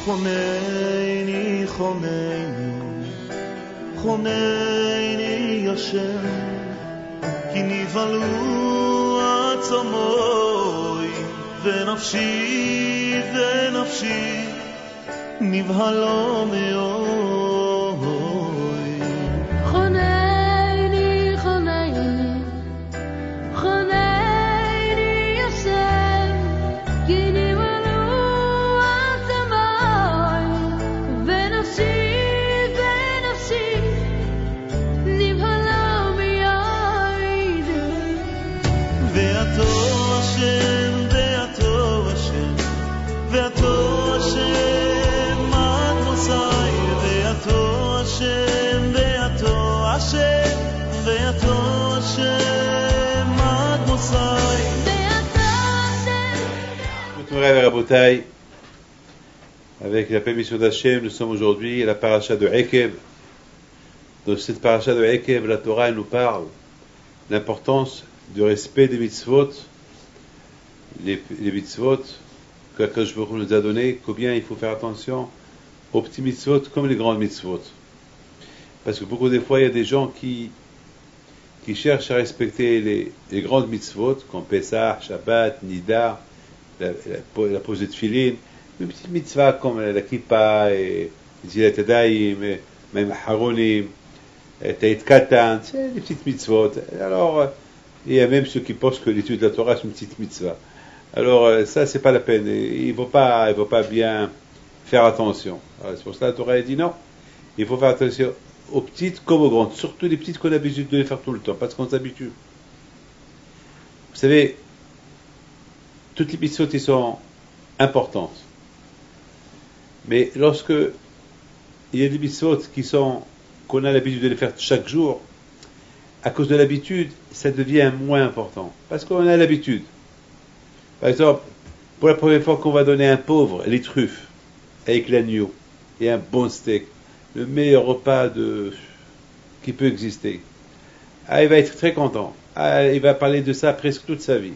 חונני, חונני, חונני השם, כי נבהלו עצמוי, ונפשי, ונפשי, נבהלו מאוד. חונני, חונני, חונני השם, כי נבהלו עצמוי, ונפשי, ונפשי, נבהלו מאוד. ואתו השם, ואתו השם, ואתו השם, מתנוסי, ואתו השם, ואתו השם, ואתו השם, מתנוסי. Mourez Rabotai, avec la permission d'Hachem, nous sommes aujourd'hui à la paracha de Ekev. Dans cette paracha de Ekev, la Torah nous parle de l'importance du respect des mitzvot, les mitzvot que Akadosh Baruch Hu nous a donné, combien il faut faire attention aux petits mitzvot comme les grandes mitzvot. Parce que beaucoup de fois, il y a des gens qui cherchent à respecter les grandes mitzvot, comme Pesach, Shabbat, Nidar, la pose de tefillin, une petite mitzvah comme la kippa, et Zilat Yadayim, même Haronim, Ta'it Katan, c'est des petites mitzvot. Alors, il y a même ceux qui pensent que l'étude de la Torah c'est une petite mitzvah. Alors, ça, c'est pas la peine. Il ne faut pas bien faire attention. Alors, c'est pour ça que la Torah a dit non. Il faut faire attention aux petites comme aux grandes. Surtout les petites qu'on a l'habitude de les faire tout le temps, parce qu'on s'habitue. Vous savez, toutes les mitzvot qui sont importantes. Mais lorsque il y a des mitzvot qu'on a l'habitude de les faire chaque jour, à cause de l'habitude, ça devient moins important. Parce qu'on a l'habitude. Par exemple, pour la première fois qu'on va donner à un pauvre les truffes avec l'agneau et un bon steak, le meilleur repas qui peut exister, il va être très content. Il va parler de ça presque toute sa vie.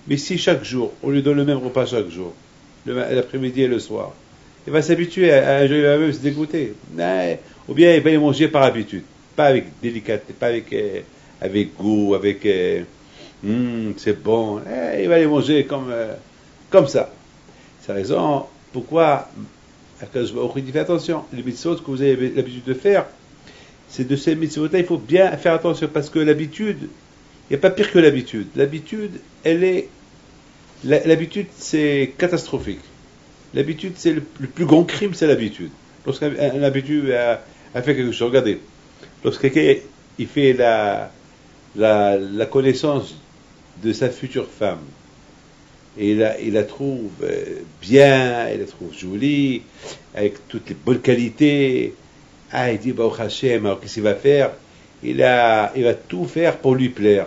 Mais si chaque jour, on lui donne le même repas chaque jour, l'après-midi et le soir, il va s'habituer il va même se dégoûter. Ou bien il va y manger par habitude, pas avec délicatesse, pas avec goût, avec c'est bon. Il va les manger comme ça. C'est la raison pourquoi Akadosh Baruch Hu dit fais attention, les mitzvot que vous avez l'habitude de faire, c'est de ces mitzvot-là, il faut bien faire attention parce que l'habitude, il n'y a pas pire que l'habitude. L'habitude, c'est catastrophique. L'habitude, c'est le plus grand crime, c'est l'habitude. Lorsqu'un habitude a fait quelque chose, regardez, lorsque quelqu'un il fait la connaissance de sa future femme, et il la trouve bien, il la trouve jolie, avec toutes les bonnes qualités, il dit, Baruch Hashem, alors qu'est-ce qu'il va faire? Il va tout faire pour lui plaire.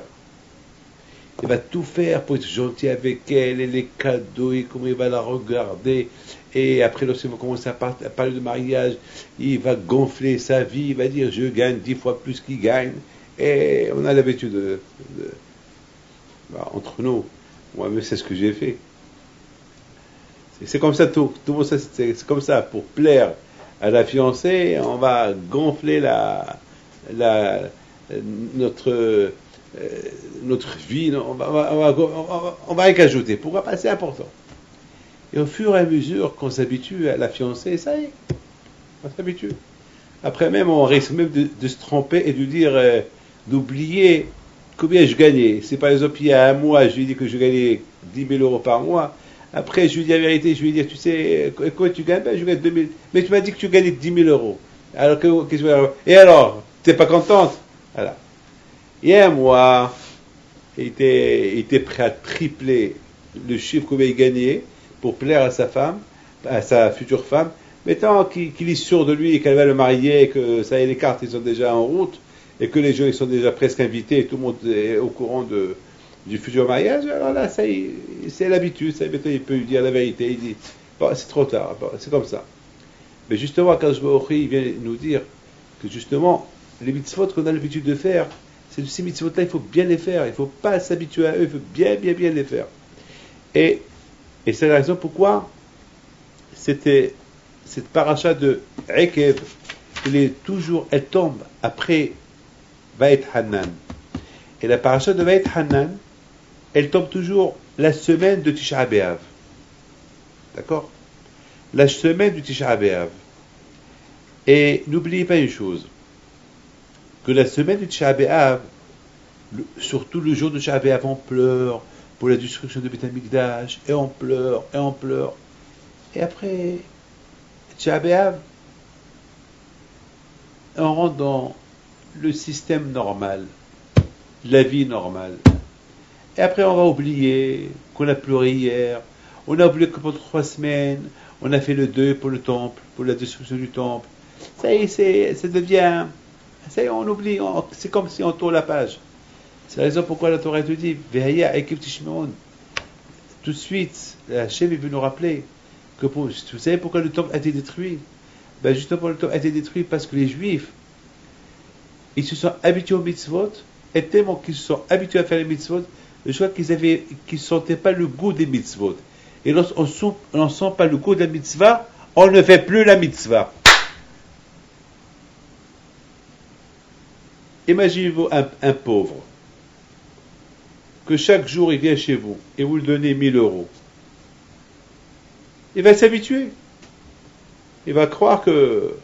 Il va tout faire pour être gentil avec elle, et les cadeaux, et comment il va la regarder. Et après, lorsqu'il va commencer à parler de mariage, il va gonfler sa vie, il va dire, je gagne 10 fois plus qu'il gagne. Et on a l'habitude entre nous, moi-même, c'est ce que j'ai fait. C'est comme ça, tout le monde, c'est comme ça, pour plaire à la fiancée, on va gonfler notre vie, on va rien ajouter. Pourquoi pas? C'est important. Et au fur et à mesure qu'on s'habitue à la fiancée, ça y est, on s'habitue. Après même, on risque même de se tromper et de dire, d'oublier combien je gagnais. Si par exemple, il y a un mois, je lui dis que je gagnais 10 000 euros par mois, après je lui dis la vérité, je lui dis, tu sais, quoi tu gagnes? Je gagne 2 000. Mais tu m'as dit que tu gagnais 10 000 euros. Alors, et alors, tu n'es pas contente? Voilà. Il y a un mois, il était prêt à tripler le chiffre combien il gagnait pour plaire à sa femme, à sa future femme. Mais tant qu'il est sûr de lui et qu'elle va le marier, et que ça y est, les cartes ils sont déjà en route, et que les gens ils sont déjà presque invités, et tout le monde est au courant du futur mariage, alors là, ça y est, c'est l'habitude, ça y est, il peut lui dire la vérité, il dit, bon, c'est trop tard, bon, c'est comme ça. Mais justement, Akadosh Baruch Hu, il vient nous dire que justement, les mitzvot qu'on a l'habitude de faire, c'est de ces mitzvot-là, il faut bien les faire, il ne faut pas s'habituer à eux, il faut bien les faire. Et c'est la raison pourquoi c'était cette paracha de Ekev, elle tombe après Vaït Hanan. Et la paracha de Vaït Hanan, elle tombe toujours la semaine de Tisha B'Av. D'accord? La semaine du Tisha B'Av. Et n'oubliez pas une chose, que la semaine du Tisha B'Av, surtout le jour de Tisha B'Av, on pleure pour la destruction de Beth Amikdash, et on pleure, et on pleure. Et après Tisha B'Av, on rentre dans le système normal, la vie normale. Et après, on va oublier qu'on a pleuré hier, on a oublié que pendant 3 semaines, on a fait le deuil pour le temple, pour la destruction du temple. Ça y est, ça devient, ça y est, on oublie, c'est comme si on tourne la page. C'est la raison pourquoi la Torah te dit, Ve'haya Ekev Tishmeon. Tout de suite, Hachem veut nous rappeler que vous savez pourquoi le temple a été détruit? Ben justement, le temple a été détruit parce que les Juifs, ils se sont habitués aux mitzvot, et tellement qu'ils se sont habitués à faire les mitzvot, je crois qu'ils ne sentaient pas le goût des mitzvot. Et lorsqu'on ne sent pas le goût de la mitzvah, on ne fait plus la mitzvah. Imaginez-vous un pauvre, que chaque jour il vient chez vous, et vous lui donnez 1000 euros. Il va s'habituer. Il va croire que...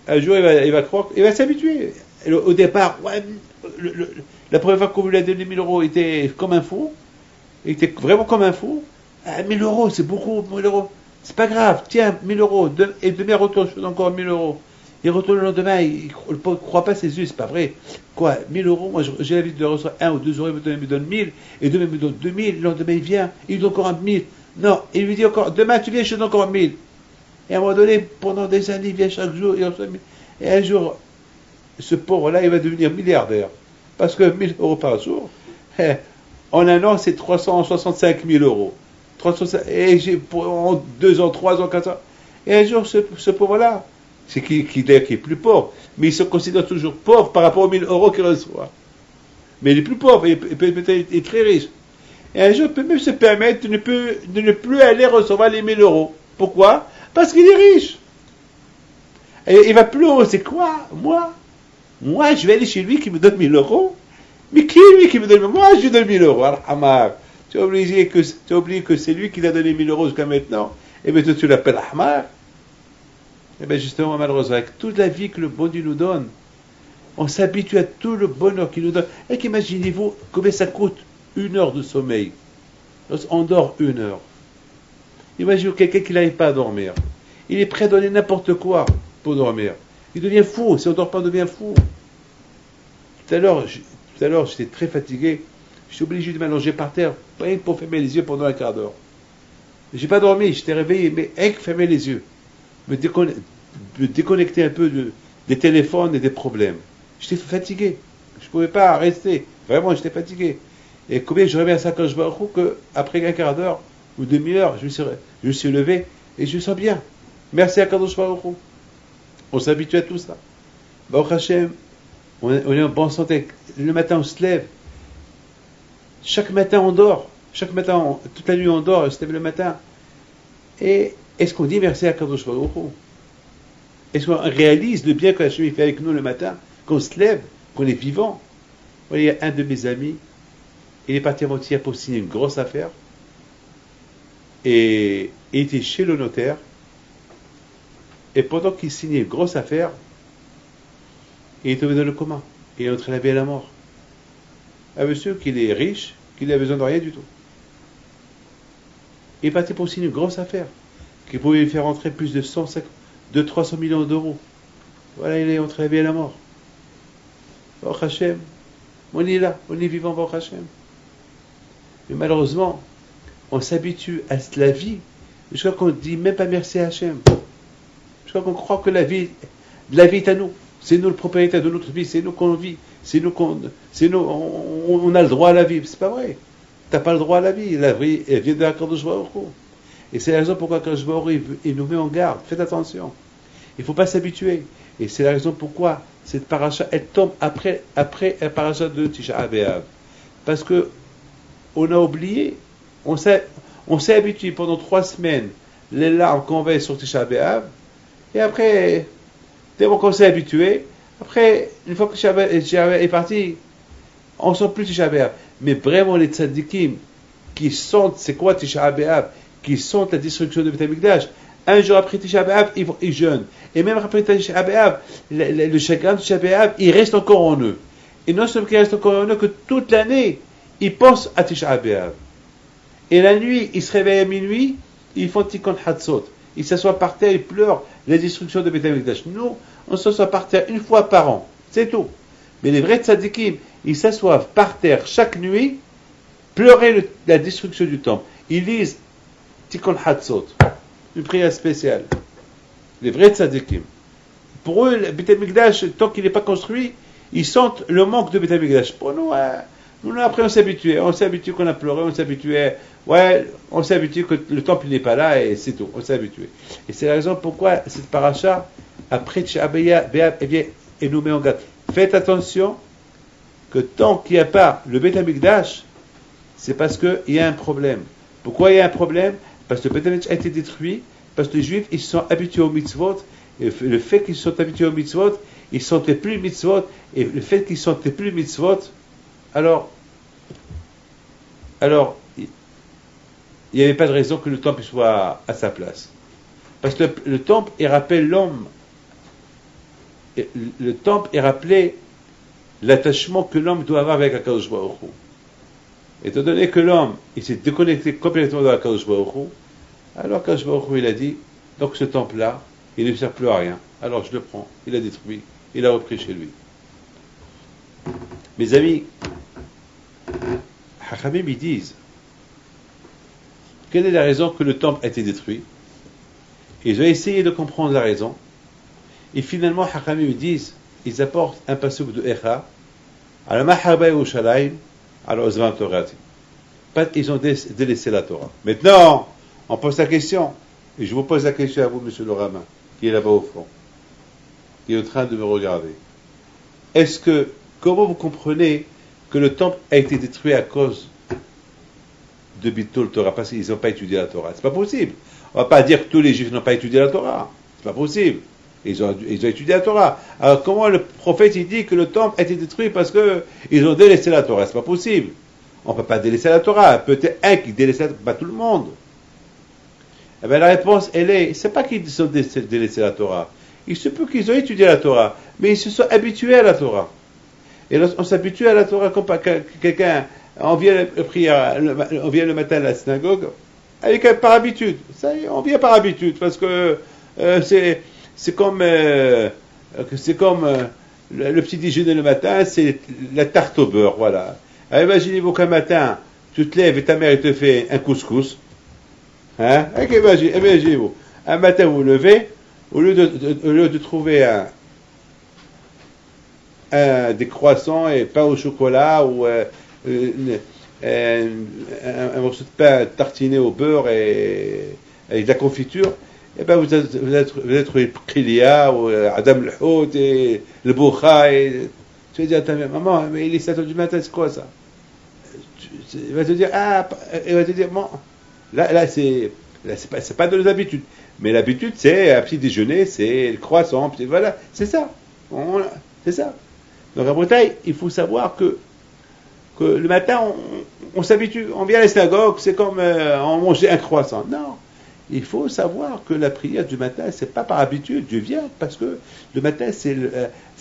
Un jour, il va s'habituer. Au départ, ouais, la première fois qu'on lui a donné 1000 euros, il était comme un fou. Il était vraiment comme un fou. 1000 euros, c'est beaucoup, 1000 euros. C'est pas grave, tiens, 1000 euros. Et demain, il retourne, je donne encore 1000 euros. Il retourne le lendemain, il ne croit pas ses yeux, c'est pas vrai. Quoi, 1000 euros, moi j'ai l'habitude de recevoir 1 ou 2 euros, il me donne 1000, et demain il me donne 2000, le lendemain il vient, il lui donne encore 1000. Non, il lui dit encore, demain tu viens, je te donne encore 1000. Et à un moment donné, pendant des années, il vient chaque jour, il reçoit 1000. Et un jour, ce pauvre-là, il va devenir milliardaire. Parce que 1000 euros par jour, en un an, c'est 365 000 euros. Et en 2 ans, 3 ans, 4 ans. Et un jour, ce pauvre-là, c'est qu'il est plus pauvre, mais il se considère toujours pauvre par rapport aux 1000 euros qu'il reçoit. Mais il est plus pauvre, il est très riche. Et un jour, il peut même se permettre de ne plus aller recevoir les 1000 euros. Pourquoi? Parce qu'il est riche. Et il va plus haut. C'est quoi? Moi, je vais aller chez lui qui me donne 1000 euros. Mais qui est lui qui me donne? Moi, je lui donne 1000 euros. Al-Hamar. Tu as oublié que c'est lui qui l'a donné 1000 euros jusqu'à maintenant. Et bien, toi, tu l'appelles Hamar. Et bien, justement, malheureusement, avec toute la vie que le bon Dieu nous donne, on s'habitue à tout le bonheur qu'il nous donne. Et qu'imaginez-vous combien ça coûte 1 heure de sommeil. On dort 1 heure. Imaginez quelqu'un qui n'arrive pas à dormir. Il est prêt à donner n'importe quoi pour dormir. Il devient fou. Si on ne dort pas, on devient fou. Tout à l'heure, j'étais très fatigué. J'étais obligé de m'allonger par terre, rien que pour fermer les yeux pendant un quart d'heure. Je n'ai pas dormi, j'étais réveillé, mais rien que fermer les yeux. Me déconnecter un peu des téléphones et des problèmes. J'étais fatigué. Je ne pouvais pas rester. Vraiment, j'étais fatigué. Et combien je reviens à ça quand je vois qu'après un quart d'heure ou demi-heure, je me suis levé et je me sens bien. Merci à Kadosh Baruch Hu. On s'habitue à tout ça. Baruch Hashem, on est en bonne santé. Le matin, on se lève. Chaque matin, on dort. Chaque matin, toute la nuit, on dort. On se lève le matin. Et est-ce qu'on dit merci à Kadosh Baruch Hu? Est-ce qu'on réalise le bien que Hashem fait avec nous le matin, qu'on se lève, qu'on est vivant? Vous voyez, il y a un de mes amis, il est parti avant-hier pour signer une grosse affaire. Et il était chez le notaire. Et pendant qu'il signait une grosse affaire, il est tombé dans le coma. Il est entre la vie et la mort. Un monsieur qui est riche, qui n'a besoin de rien du tout. Il est parti pour signer une grosse affaire, qui pouvait lui faire rentrer plus de 300 millions d'euros. Voilà, il est entre la vie et la mort. Baruch Hashem, on est là, on est vivant, Baruch Hashem. Mais malheureusement, on s'habitue à la vie, jusqu'à qu'on ne dit même pas merci à Hashem. Jusqu'à qu'on croit que la vie est à nous. C'est nous le propriétaire de notre vie, c'est nous qu'on vit, on a le droit à la vie. C'est pas vrai. T'as pas le droit à la vie. La vie, elle vient de la Kadosh Baruch Hu. Et c'est la raison pourquoi Kadosh Baruch Hu, il nous met en garde. Faites attention. Il ne faut pas s'habituer. Et c'est la raison pourquoi cette paracha, elle tombe après la paracha de Tisha B'Av. Parce que on a oublié, on s'est habitué pendant 3 semaines les larmes qu'on veille sur Tisha B'Av, et après, dès qu'on s'est habitué, après, une fois que Tisha B'Av est parti, on ne sent plus Tisha B'Av. Mais vraiment, les tzadikim qui sentent, c'est quoi Tisha B'Av, qui sentent la destruction de Beit HaMikdash, un jour après Tisha B'Av, ils jeûnent. Et même après Tisha B'Av, le chagrin de Tisha B'Av, il reste encore en eux. Et non seulement qu'il reste encore en eux, que toute l'année, ils pensent à Tisha B'Av. Et la nuit, ils se réveillent à minuit, ils font Tikkun Hatzot. Ils s'assoient par terre, ils pleurent la destruction de Beit HaMikdash. Nous, on s'assoit par terre une fois par an. C'est tout. Mais les vrais tzadikim, ils s'assoient par terre chaque nuit, pleurer la destruction du temple. Ils lisent Tikkun Hatzot, une prière spéciale. Les vrais tzadikim. Pour eux, le Beit HaMikdash, tant qu'il n'est pas construit, ils sentent le manque de Beit HaMikdash. Pour nous, nous après on s'est habitué. On s'est habitué qu'on a pleuré, on s'est habitué que le temple n'est pas là et c'est tout. On s'est habitué. Et c'est la raison pourquoi cette paracha, après Tisha B'Av, eh bien, elle nous met en garde. Faites attention que tant qu'il n'y a pas le Beit HaMikdash, c'est parce qu'il y a un problème. Pourquoi il y a un problème? Parce que le Beit HaMikdash a été détruit, parce que les Juifs, ils se sont habitués aux mitzvot, et le fait qu'ils se sont habitués aux mitzvot, ils ne sentaient plus mitzvot, et le fait qu'ils ne sentaient plus mitzvot, alors il n'y avait pas de raison que le temple soit à sa place. Parce que le temple, il rappelle l'homme. Le temple est rappelé l'attachement que l'homme doit avoir avec HaKadosh Baruch Hu. Étant donné que l'homme, il s'est déconnecté complètement de HaKadosh Baruch Hu, alors HaKadosh Baruch Hu, il a dit, donc ce temple-là, il ne sert plus à rien. Alors je le prends, il l'a détruit, il l'a repris chez lui. Mes amis, Hachamim, ils disent, quelle est la raison que le temple a été détruit? Ils ont essayé de comprendre la raison. Et finalement, Hachamim, ils disent, ils apportent un pasuk de Echa, al Mahabay Yerushalayim, al Ozvan Torati. Ils ont délaissé la Torah. Maintenant, on pose la question, et je vous pose la question à vous, monsieur le rabbin, qui est là-bas au fond, qui est en train de me regarder. Comment vous comprenez que le temple a été détruit à cause de Bitul Torah, parce qu'ils n'ont pas étudié la Torah? C'est pas possible. On ne va pas dire que tous les Juifs n'ont pas étudié la Torah. C'est pas possible. Ils ont étudié la Torah. Alors comment le prophète il dit que le temple a été détruit parce qu'ils ont délaissé la Torah? C'est pas possible. On ne peut pas délaisser la Torah. Peut-être un qui délaisse la Torah, pas tout le monde. Eh bien, la réponse, c'est pas qu'ils ont délaissé la Torah. Il se peut qu'ils ont étudié la Torah, mais ils se sont habitués à la Torah. Et lorsqu'on s'habitue à la Torah, comme quelqu'un, on vient le matin à la synagogue, par habitude. Ça, on vient par habitude, parce que c'est comme le petit déjeuner le matin, c'est la tarte au beurre, voilà. Alors, imaginez-vous qu'un matin, tu te lèves et ta mère elle te fait un couscous. Hein? Imaginez-vous. Un matin, vous vous levez, au lieu de trouver des croissants et pain au chocolat ou un morceau de pain tartiné au beurre et avec de la confiture, et ben vous êtes trouvé Krilia ou Adam le Hout et le Boucha et tu vas dire à ta mère, maman, mais il est 7h du matin, c'est quoi ça? Il va te dire, bon, là c'est pas de nos habitudes, mais l'habitude c'est un petit déjeuner, c'est le croissant, voilà, c'est ça. C'est ça. Donc à Bretagne, il faut savoir que le matin, on s'habitue, on vient à la synagogue, c'est comme on mangeait un croissant. Non, il faut savoir que la prière du matin, c'est pas par habitude, je viens parce que le matin, c'est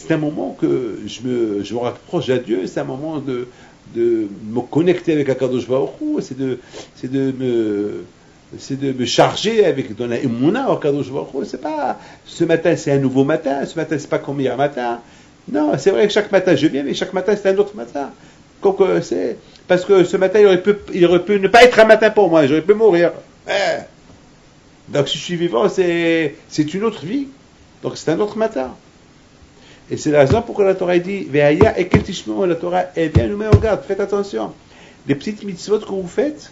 un moment que je me rapproche à Dieu, c'est un moment de me connecter avec Akadosh Baruch Hu, c'est de me charger dans la Emouna au Kadosh Baruch Hu. C'est pas ce matin c'est un nouveau matin, ce matin c'est pas comme hier matin. Non, c'est vrai que chaque matin je viens, mais chaque matin c'est un autre matin. Donc c'est parce que ce matin il aurait pu ne pas être un matin pour moi, j'aurais pu mourir. Donc si je suis vivant, c'est une autre vie. Donc c'est un autre matin. Et c'est la raison pourquoi la Torah dit Ve'aya et ketishmo, la Torah bien nous met en garde, faites attention. Les petites mitzvot que vous faites,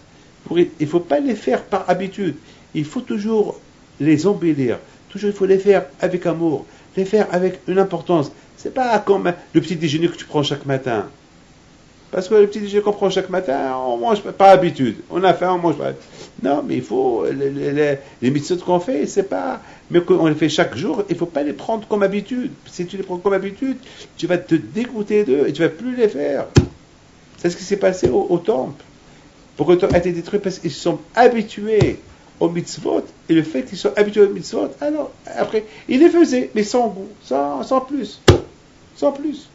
il ne faut pas les faire par habitude. Il faut toujours les embellir. Toujours, il faut les faire avec amour. Les faire avec une importance. C'est pas comme le petit déjeuner que tu prends chaque matin. Parce que le petit déjeuner qu'on prend chaque matin, on mange par habitude. On a faim, on mange pas. Non, mais il faut, les mitzvot qu'on fait, c'est pas, mais qu'on les fait chaque jour, il faut pas les prendre comme habitude. Si tu les prends comme habitude, tu vas te dégoûter d'eux et tu vas plus les faire. C'est ce qui s'est passé au temple. Pourquoi le temple a été détruit? Parce qu'ils se sont habitués aux mitzvot, et le fait qu'ils soient habitués aux mitzvot, alors, après, ils les faisaient, mais sans goût, sans plus. Sans plus.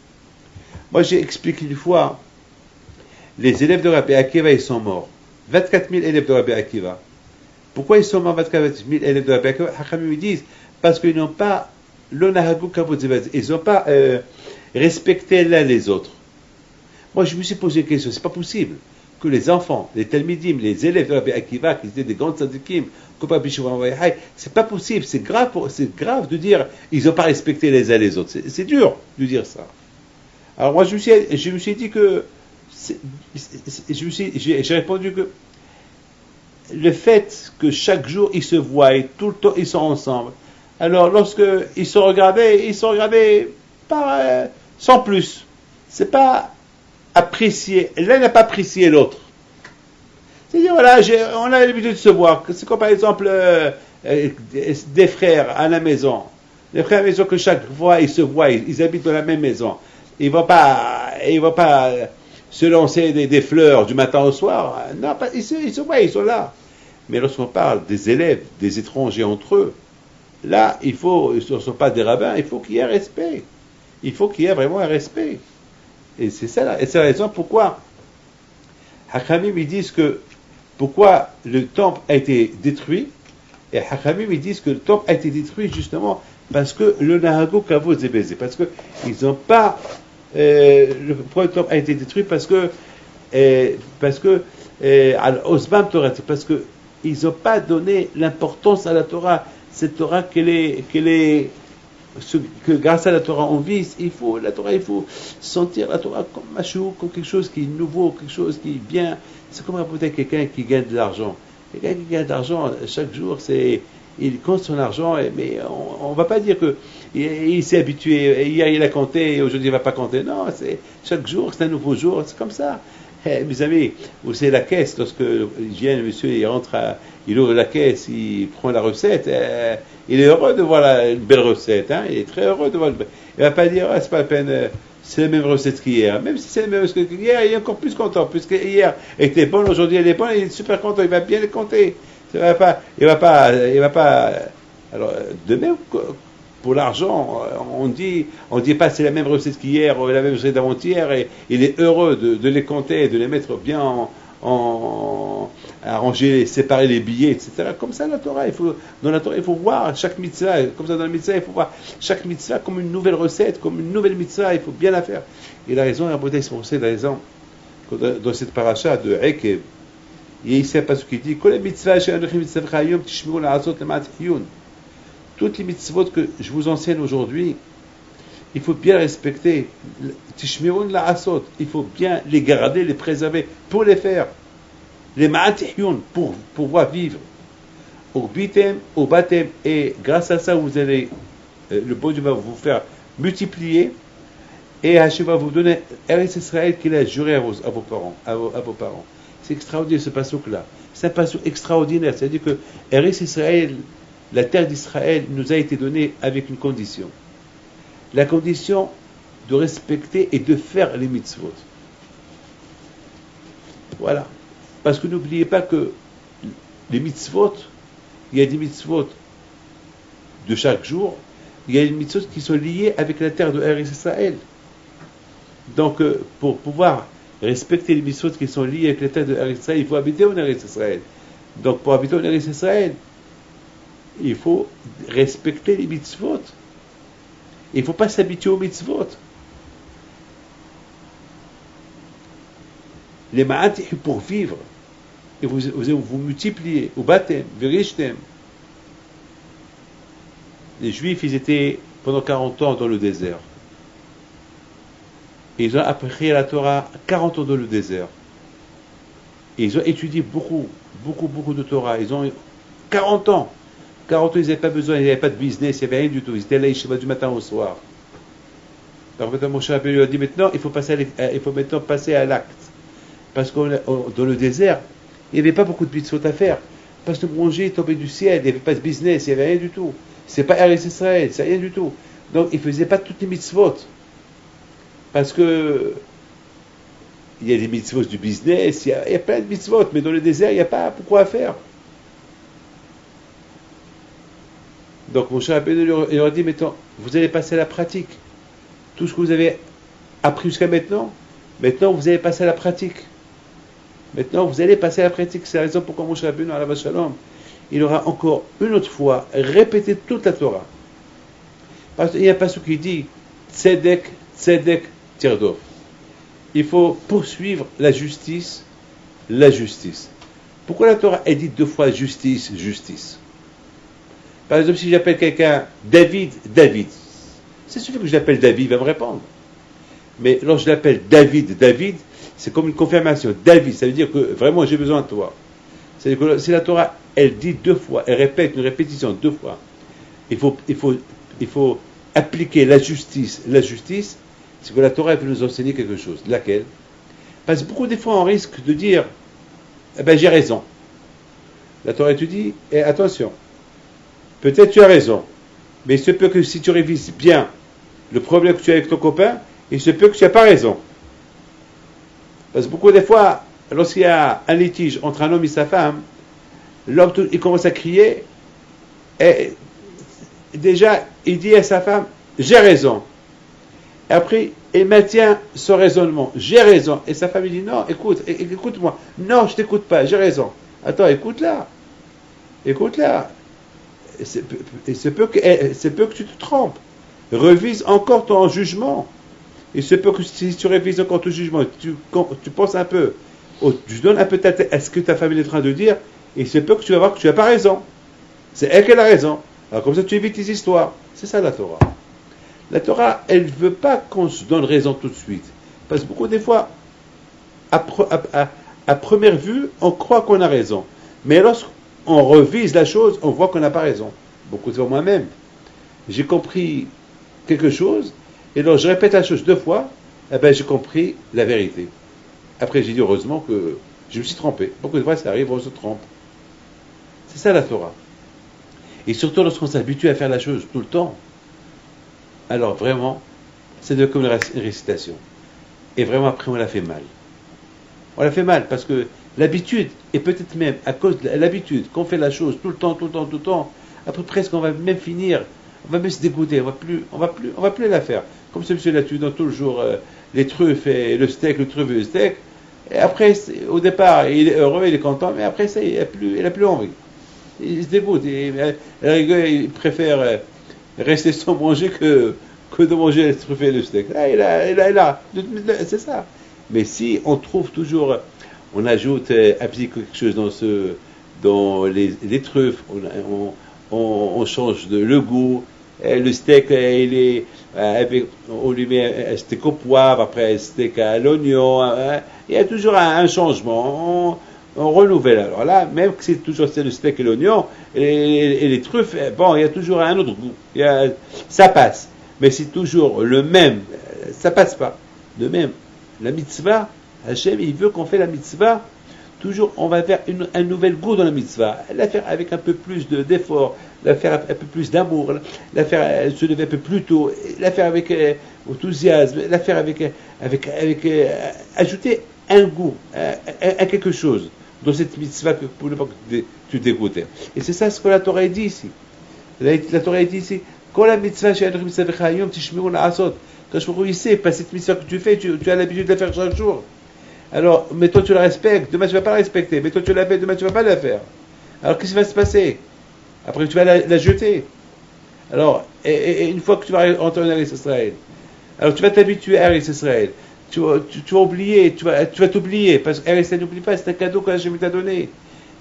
Moi, j'ai expliqué une fois, les élèves de Rabbi Akiva, ils sont morts. 24 000 élèves de Rabbi Akiva. Pourquoi ils sont morts, 24 000 élèves de Rabbi Akiva? Hachamim disent, parce qu'ils n'ont pas l'onahagu kavod zevaz. Ils n'ont pas respecté l'un les autres. Moi, je me suis posé une question, c'est pas possible que les enfants, les talmidim, les élèves de Rabbi Akiva, qui étaient des grands tzadikim, comme Rabbi Shimon Bar Yochai, c'est pas possible, c'est grave de dire, ils n'ont pas respecté les uns les autres. C'est dur de dire ça. Alors moi, je me suis dit que, j'ai répondu que le fait que chaque jour ils se voient et tout le temps ils sont ensemble, alors lorsque ils sont regardés par, sans plus. C'est pas apprécié. L'un n'a pas apprécié l'autre. C'est-à-dire, voilà, on a l'habitude de se voir. C'est comme par exemple des frères à la maison. Les frères à la maison que chaque fois ils se voient, ils habitent dans la même maison. Ils ne vont pas se lancer des fleurs du matin au soir. Non, ils se voient, ils sont là. Mais lorsqu'on parle des élèves, des étrangers entre eux, là, ils ne sont pas des rabbins, il faut qu'il y ait un respect. Il faut qu'il y ait vraiment un respect. Et c'est ça, et c'est la raison pourquoi Hachamim, ils disent que pourquoi le temple a été détruit, et Hachamim, ils disent que le temple a été détruit justement parce que le Nahago Kavod Zebezé, parce que ils n'ont pas pourquoi le temple a été détruit? Parce que Osbam Torah, parce que ils n'ont pas donné l'importance à la Torah, cette Torah que grâce à la Torah on vit. Il faut sentir la Torah comme machou, comme quelque chose qui est nouveau, quelque chose qui est bien. C'est comme peut-être quelqu'un qui gagne de l'argent. Quelqu'un qui gagne de l'argent chaque jour, il compte son argent, mais on ne va pas dire que il s'est habitué, hier il a compté et aujourd'hui il ne va pas compter. Non, chaque jour c'est un nouveau jour, c'est comme ça. Mes amis, vous savez la caisse, lorsque vient le monsieur, il ouvre la caisse, il prend la recette, il est heureux de voir une belle recette, hein, il est très heureux de voir il ne va pas dire, c'est pas la peine, c'est la même recette qu'hier. Même si c'est la même recette qu'hier, il est encore plus content, puisque hier était bonne, aujourd'hui elle est bonne, il est super content, il va bien les compter. Il va pas. Alors, de même, pour l'argent, on dit pas c'est la même recette qu'hier, la même recette d'avant-hier, et il est heureux de les compter, de les mettre bien à ranger, séparer les billets, etc. Comme ça, la Torah, dans la Torah, il faut voir chaque mitzvah, comme ça dans la mitzvah, il faut voir chaque mitzvah comme une nouvelle recette, comme une nouvelle mitzvah, il faut bien la faire. Et la raison, c'est pour ça, la raison, dans cette paracha de Ekev, et ici, il y a pas ce qui dit, toutes les mitzvot que je vous enseigne aujourd'hui, il faut bien les respecter. Il faut bien les garder, les préserver, pour les faire. Les ma'atihiyun, pour pouvoir vivre. Au bitem, au batem, et grâce à ça, vous allez, le bon Dieu va vous faire multiplier, et Hachem va vous donner Eretz Israël qu'il a juré à vos parents. C'est extraordinaire ce passouk-là. C'est un passouk extraordinaire. C'est-à-dire que Eretz Israël, la terre d'Israël, nous a été donnée avec une condition. La condition de respecter et de faire les mitzvot. Voilà. Parce que n'oubliez pas que les mitzvot, il y a des mitzvot de chaque jour, il y a des mitzvot qui sont liées avec la terre de Eretz Israël. Donc, pour pouvoir respecter les mitzvot qui sont liés avec la terre de Eretz Israël, il faut habiter en Eretz Israël. Donc, pour habiter en Eretz Israël, il faut respecter les mitzvot. Il ne faut pas s'habituer aux mitzvot. Les ma'atih pour vivre. Et vous multipliez. Au batem, virishtem. Les Juifs, ils étaient pendant 40 ans dans le désert. Et ils ont appris la Torah 40 ans dans le désert. Et ils ont étudié beaucoup de Torah. Ils ont 40 ans. 40 ans, ils n'avaient pas besoin, ils n'avaient pas de business, il n'y avait rien du tout. Ils étaient là, du matin au soir. Alors maintenant, Moshe Rabbeinu lui a dit maintenant, il faut maintenant passer à l'acte. Parce que dans le désert, il n'y avait pas beaucoup de mitzvot à faire. Parce que le manger tombait du ciel, il n'y avait pas de business, il n'y avait rien du tout. C'est pas Eretz Israël, c'est rien du tout. Donc il ne faisait pas toutes les mitzvot. Parce que il y a des mitzvot du business, il y a plein de mitzvot, mais dans le désert, il n'y a pas beaucoup à faire. Donc Moshe Rabbeinu leur a dit maintenant, vous allez passer à la pratique. Tout ce que vous avez appris jusqu'à maintenant, vous allez passer à la pratique. Maintenant, vous allez passer à la pratique. C'est la raison pourquoi Moshe Rabbeinu, alav shalom, il aura encore une autre fois répété toute la Torah. Parce qu'il y a un passage qui dit Tzedek, Tzedek, Tirdov. Il faut poursuivre la justice, la justice. Pourquoi la Torah elle dit 2 fois justice, justice? Par exemple, si j'appelle quelqu'un David, David, c'est suffit que je l'appelle David, il va me répondre. Mais lorsque je l'appelle David, David, c'est comme une confirmation. David, ça veut dire que vraiment j'ai besoin de toi. C'est-à-dire que si la Torah, elle dit 2 fois, elle répète une répétition 2 fois, il faut appliquer la justice, c'est que la Torah elle veut nous enseigner quelque chose. Laquelle? Parce que beaucoup des fois on risque de dire, eh ben j'ai raison. La Torah te dit, attention, peut-être tu as raison, mais il se peut que si tu révises bien le problème que tu as avec ton copain, il se peut que tu n'as pas raison. Parce que beaucoup des fois, lorsqu'il y a un litige entre un homme et sa femme, l'homme il commence à crier, et déjà il dit à sa femme, j'ai raison. Et après, il maintient son raisonnement, j'ai raison. Et sa femme il dit, non, écoute-moi. Non, je t'écoute pas, j'ai raison. Attends, écoute-la. Il se peut que tu te trompes. Revise encore ton jugement. Il se peut que si tu révises encore ton jugement, tu penses un peu, tu donnes un peu ta tête à ce que ta famille est en train de dire, il se peut que tu vas voir que tu n'as pas raison. C'est elle qui a raison. Alors comme ça, tu évites les histoires. C'est ça la Torah. La Torah, elle ne veut pas qu'on se donne raison tout de suite. Parce que beaucoup des fois, à première vue, on croit qu'on a raison. Mais lorsqu'on revise la chose, on voit qu'on n'a pas raison. Beaucoup de fois moi-même, j'ai compris quelque chose, et lorsque je répète la chose 2 fois, eh ben, j'ai compris la vérité. Après, j'ai dit heureusement que je me suis trompé. Beaucoup de fois, ça arrive, on se trompe. C'est ça la Torah. Et surtout lorsqu'on s'habitue à faire la chose tout le temps, alors vraiment, c'est comme une récitation. Et vraiment, après, on la fait mal. On la fait mal parce que l'habitude, et peut-être même à cause de l'habitude qu'on fait la chose tout le temps, après presque on va même finir, on va même se dégoûter, on va plus la faire. Comme ce monsieur là, tu donnes toujours les truffes et le steak, et après, au départ, il est heureux, il est content, mais après ça, il n'a plus envie. Il se dégoûte, il préfère rester sans manger que de manger les truffes et le steak. Là, c'est ça. Mais si on trouve toujours, on ajoute un petit quelque chose dans les truffes, on change le goût, le steak, on lui met un steak au poivre, après un steak à l'oignon, il y a toujours un changement, on renouvelle. Alors là, même que c'est toujours le steak et l'oignon, et les truffes, bon, il y a toujours un autre goût, ça passe. Mais c'est toujours le même, ça passe pas. De même, la mitzvah, Hachem, il veut qu'on fait la mitzvah, toujours on va faire un nouvel goût dans la mitzvah, la faire avec un peu plus d'effort, la faire un peu plus d'amour, la faire se lever un peu plus tôt, la faire avec enthousiasme, la faire avec ajouter un goût, à quelque chose dans cette mitzvah que pour ne pas que tu dégoûtes. Et c'est ça ce que la Torah dit ici. La Torah dit ici, quand la mitzvah chez Adrim Savechayom, Tishmiru Na'asot, quand je sais, pas cette mitzvah que tu fais, tu as l'habitude de la faire chaque jour. Alors, mais toi tu la respectes, demain tu ne vas pas la respecter, mais toi tu la fais, demain tu ne vas pas la faire. Alors qu'est-ce qui va se passer? Après tu vas la jeter. Alors, et une fois que tu vas rentrer en Eretz Israël, alors tu vas t'habituer à Eretz Israël. Tu vas oublier, tu vas t'oublier, parce que Eretz Israël n'oublie pas, c'est un cadeau que Hachem t'a donné.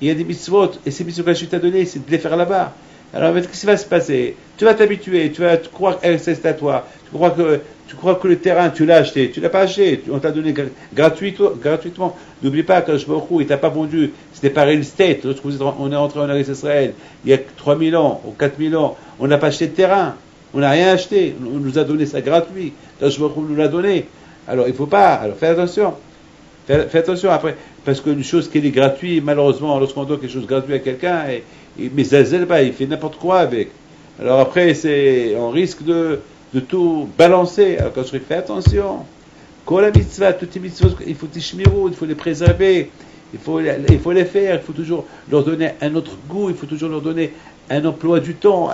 Il y a des mitzvot, et ces mitzvot que Hachem t'a donné, c'est de les faire là-bas. Alors, qu'est-ce qui va se passer? Tu vas t'habituer, tu vas croire que c'est à toi, tu crois que le terrain, tu l'as acheté, tu l'as pas acheté, on t'a donné gratuitement. N'oublie pas que il t'a pas vendu, c'était pas real estate. Lorsque on est rentré en Eretz Israël, il y a 3000 ans ou 4000 ans, on n'a pas acheté de terrain. On n'a rien acheté. On nous a donné ça gratuit. Kadosh Baruch Hu nous l'a donné. Alors, il ne faut pas. Alors, fais attention. Fais attention après. Parce qu'une chose qui est gratuite, malheureusement, lorsqu'on donne quelque chose de gratuit à quelqu'un, mais il fait n'importe quoi avec. Alors après, on risque de tout balancer. Alors quand je fais attention, quand la mitzvah, toutes les mitzvahs, il faut les shmirot, il faut les préserver, il faut les faire, il faut toujours leur donner un autre goût, il faut toujours leur donner un emploi du temps,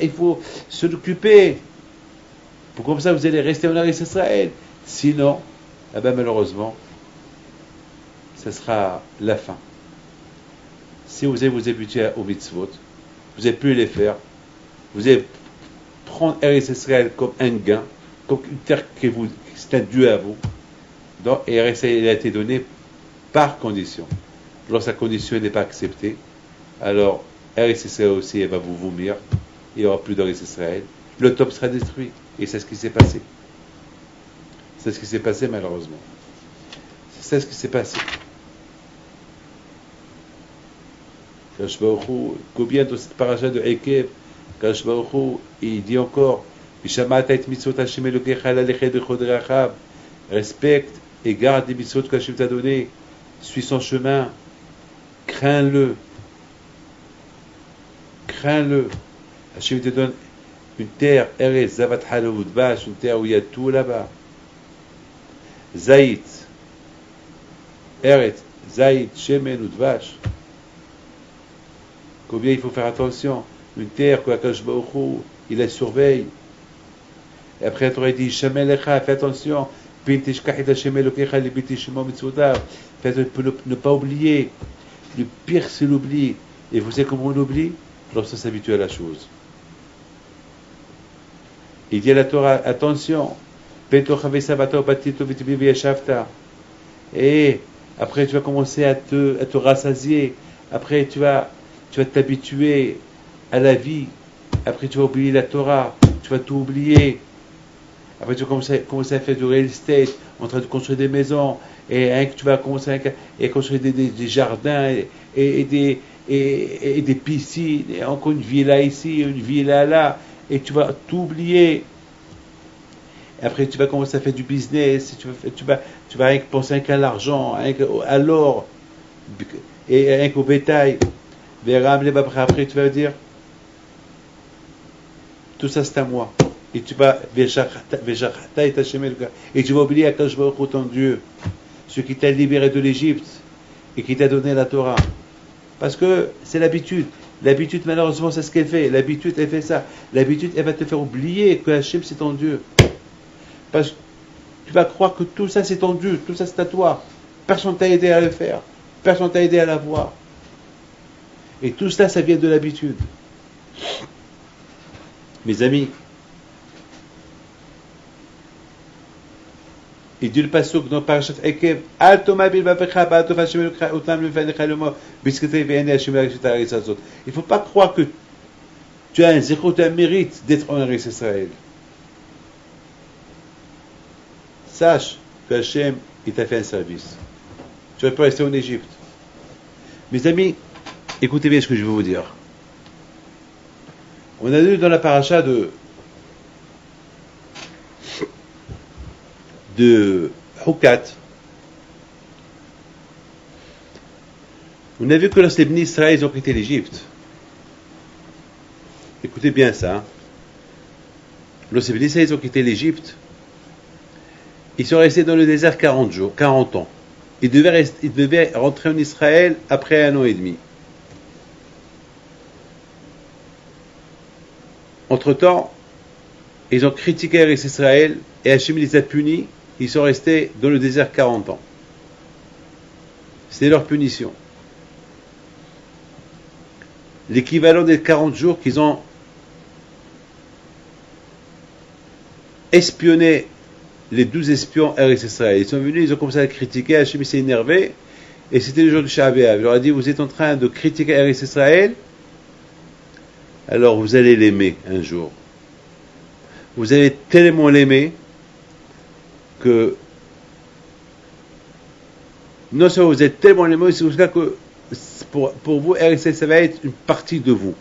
il faut se l'occuper. Pour comme ça, vous allez rester en Eretz Israël. Sinon, malheureusement, ce sera la fin. Si vous allez vous habituer aux mitzvot, vous n'allez plus les faire. Vous allez prendre Eretz Israël comme un gain, comme une terre qui c'est un Dieu à vous. Donc, Eretz Israël a été donné par condition. Lorsque la condition n'est pas acceptée, alors Eretz Israël aussi elle va vous vomir. Il n'y aura plus d'Eretz Israël. Le top sera détruit. Et c'est ce qui s'est passé. C'est ce qui s'est passé malheureusement. C'est ce qui s'est passé. Kadosh Baruch Hu, combien dans cette paracha de Ekev, Kadosh Baruch Hu, il dit encore, Vishamata et mitzvot Hashem Elokecha lalechet bechod rachav, respecte et garde les mitzvot que Hashem t'a donné, suis son chemin, crains-le. Crains-le. Hashem te donne une terre, Eretz, Zavat Halav Udvash, une terre où il y a tout là-bas. Zaït, Eretz, Zaït, Shemen Udvash. Combien il faut faire attention. Une terre que Akash Baruch Hu, il la surveille. Et après, tu aurais dit, Shamelecha, fais attention. Fais ne pas oublier. Le pire, c'est l'oubli. Et vous savez comment on oublie? Lorsqu'on s'habitue à la chose. Il dit à la Torah, attention. Et après, tu vas commencer à te rassasier. Après, tu vas t'habituer à la vie. Après, tu vas oublier la Torah. Tu vas tout oublier. Après, tu vas commencer à faire du real estate, en train de construire des maisons. Et tu vas commencer à construire des jardins et des piscines. Et encore une villa ici, une villa là. Et tu vas tout oublier. Et après, tu vas commencer à faire du business. Tu vas rien que penser qu'à l'argent, à l'or, et rien qu'au bétail. Après, tu vas dire, tout ça c'est à moi. Et tu vas oublier Akadosh Baruch Hu, ton Dieu, ce qui t'a libéré de l'Égypte et qui t'a donné la Torah. Parce que c'est l'habitude. L'habitude, malheureusement, c'est ce qu'elle fait. L'habitude, elle fait ça. L'habitude, elle va te faire oublier que Hachem, c'est ton Dieu. Parce que tu vas croire que tout ça, c'est ton Dieu. Tout ça, c'est à toi. Personne t'a aidé à le faire. Personne t'a aidé à l'avoir. Et tout ça, ça vient de l'habitude. Mes amis, il dit le pasuk dans Parashat Ekev, Al toma bil vavecha ba'atov Hashem elokcha otam lefanecha lomo biskatei ve'enei Hashem l'Eretz hazot. Il ne faut pas croire que tu as un zéro, tu as un mérite d'être en Eretz Israël. Sache que Hashem, il t'a fait un service. Tu aurais pu rester en Égypte. Mes amis, écoutez bien ce que je vais vous dire. On a lu dans la paracha de Hukat, on a vu que lorsque les Bnei Israël ont quitté l'Égypte, écoutez bien ça, lorsque les Bnei Israël ont quitté l'Égypte, ils sont restés dans le désert 40 ans. Ils devaient rentrer en Israël après 1 an et demi. Entre-temps, ils ont critiqué Eretz Israël et Hachem les a punis. Ils sont restés dans le désert 40 ans. C'est leur punition. L'équivalent des 40 jours qu'ils ont espionné les 12 espions Eretz Israël. Ils sont venus, ils ont commencé à critiquer, Hachem s'est énervé, et c'était le jour du Sha'ar B'Av. Il leur a dit, vous êtes en train de critiquer Eretz Israël, alors vous allez l'aimer un jour. Vous allez tellement l'aimer que non seulement vous êtes tellement l'aimer, c'est pour ça que pour vous, Eretz Israël, ça va être une partie de vous.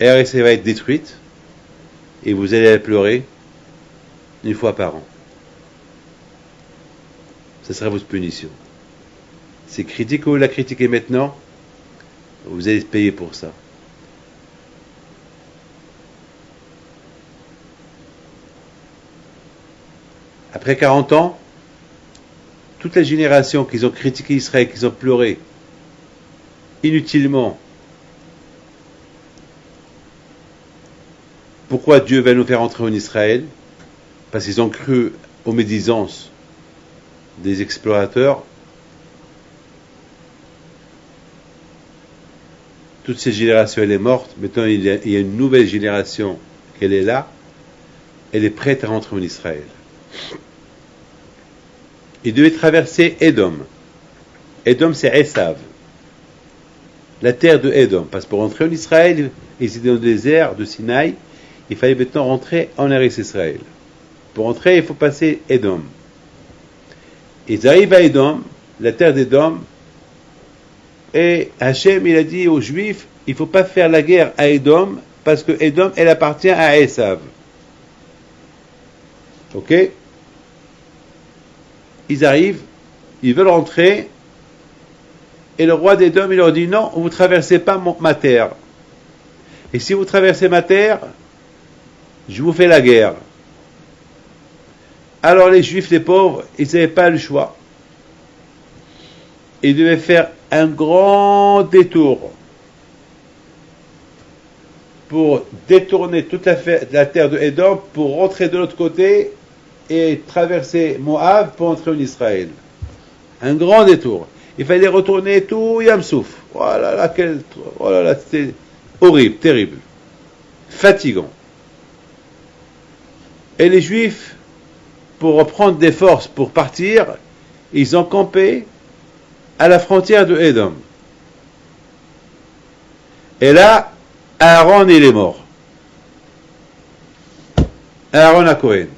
Eretz va être détruite et vous allez la pleurer une fois par an. Ce sera votre punition. C'est critique ou la critiquer maintenant, vous allez payer pour ça. Après 40 ans, toutes les générations qui ont critiqué Israël, qui ont pleuré inutilement, pourquoi Dieu va nous faire entrer en Israël? Parce qu'ils ont cru aux médisances des explorateurs. Toute cette génération, elle est morte. Maintenant, il y a une nouvelle génération qui est là. Elle est prête à rentrer en Israël. Il devait traverser Édom. Édom, c'est Esav. La terre de Édom. Parce que pour rentrer en Israël, ils étaient dans le désert de Sinaï. Il fallait maintenant rentrer en Eretz Israël. Pour rentrer, il faut passer Édom. Ils arrivent à Édom, la terre d'Édom, et Hachem, il a dit aux Juifs, il ne faut pas faire la guerre à Édom, parce que Édom, elle appartient à Esav. Ok? Ils arrivent, ils veulent rentrer, et le roi d'Édom, il leur dit, non, vous ne traversez pas ma terre. Et si vous traversez ma terre, je vous fais la guerre. Alors les Juifs, les pauvres, ils n'avaient pas le choix. Ils devaient faire un grand détour pour détourner toute la terre de Édom pour rentrer de l'autre côté et traverser Moab pour entrer en Israël. Un grand détour. Il fallait retourner tout Yamsouf. Oh là là, c'était horrible, terrible, fatigant. Et les Juifs, pour reprendre des forces pour partir, ils ont campé à la frontière de Édom. Et là, Aaron, il est mort. Aaron HaKohen.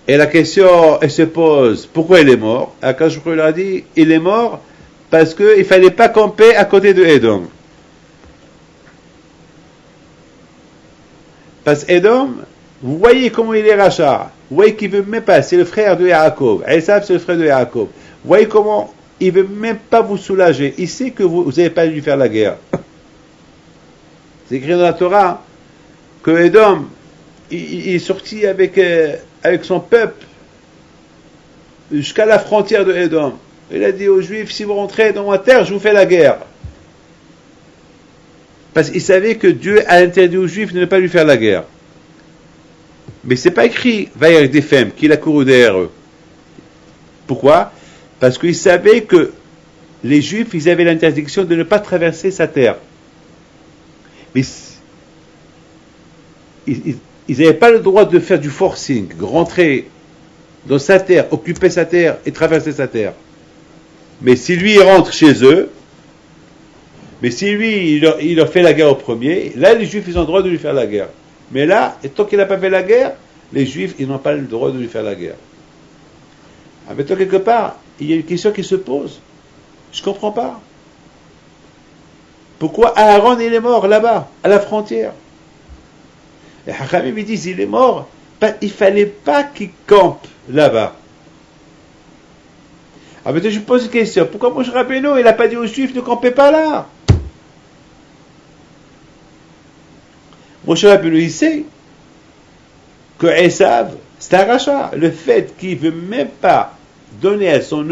Et la question, elle se pose, pourquoi il est mort? Akash Baruch Hu a dit, il est mort parce qu'il ne fallait pas camper à côté de Édom. Parce qu'Édom, vous voyez comment il est rachat. Vous voyez qu'il ne veut même pas, c'est le frère de Yaakov. Esav, c'est le frère de Yaakov. Vous voyez comment il ne veut même pas vous soulager. Il sait que vous n'avez pas dû faire la guerre. C'est écrit dans la Torah que Édom, il est sorti avec son peuple jusqu'à la frontière de Édom. Il a dit aux Juifs, si vous rentrez dans ma terre, je vous fais la guerre. Parce qu'il savait que Dieu a interdit aux Juifs de ne pas lui faire la guerre. Mais ce n'est pas écrit Vaïr des femmes qu'il a couru derrière eux. Pourquoi? Parce qu'il savait que les Juifs, ils avaient l'interdiction de ne pas traverser sa terre. Mais ils n'avaient pas le droit de faire du forcing, rentrer dans sa terre, occuper sa terre et traverser sa terre. Mais si lui, il rentre chez eux, mais si lui, il leur fait la guerre au premier, là, les Juifs, ils ont le droit de lui faire la guerre. Mais là, et tant qu'il n'a pas fait la guerre, les Juifs, ils n'ont pas le droit de lui faire la guerre. Alors, maintenant, quelque part, il y a une question qui se pose. Je ne comprends pas. Pourquoi Aaron, il est mort là-bas, à la frontière? Les Hachamim, ils disent, il est mort, il ne fallait pas qu'il campe là-bas. Alors maintenant, je pose une question. Pourquoi Moshe Rabbeinu, il n'a pas dit aux Juifs, ne campez pas là? Moshe Rabbeinu, il sait que Esav, c'est un rachat. Le fait qu'il ne veut même pas donner à son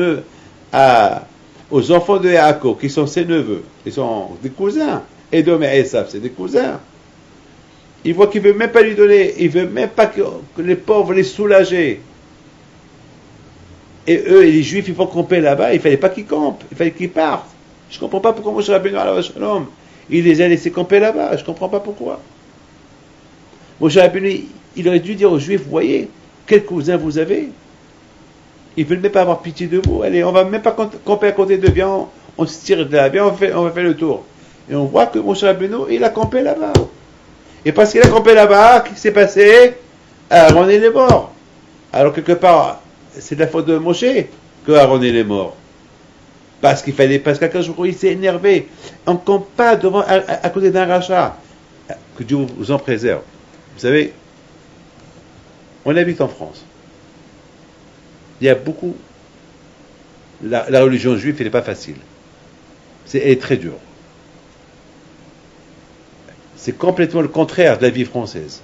aux enfants de Yaakov, qui sont ses neveux, qui sont des cousins, Édom et Esav, c'est des cousins. Il voit qu'il ne veut même pas lui donner, il ne veut même pas que les pauvres les soulager. Et eux, les Juifs, ils vont camper là-bas, il ne fallait pas qu'ils campent, il fallait qu'ils partent. Je ne comprends pas pourquoi Moshe Rabbeinu, il les a laissés camper là-bas, je ne comprends pas pourquoi. Moshe Rabbeinu, il aurait dû dire aux Juifs, vous voyez, quels cousins vous avez? Ils ne veulent même pas avoir pitié de vous. Allez, on ne va même pas camper à côté d'eux, viens, on se tire de là, viens, on va faire le tour. Et on voit que Moshe Rabbeinu, il a campé là-bas. Et parce qu'il a campé là-bas, qu'est-ce qui s'est passé? Aaron, il est mort. Alors, quelque part, c'est de la faute de Moshe que Aaron, il est mort. Parce qu'Akash Baruch Hu, il s'est énervé. On ne campe pas à côté d'un rachat. Que Dieu vous en préserve. Vous savez, on habite en France. Il y a beaucoup... La religion juive, elle n'est pas facile. Elle est très dure. C'est complètement le contraire de la vie française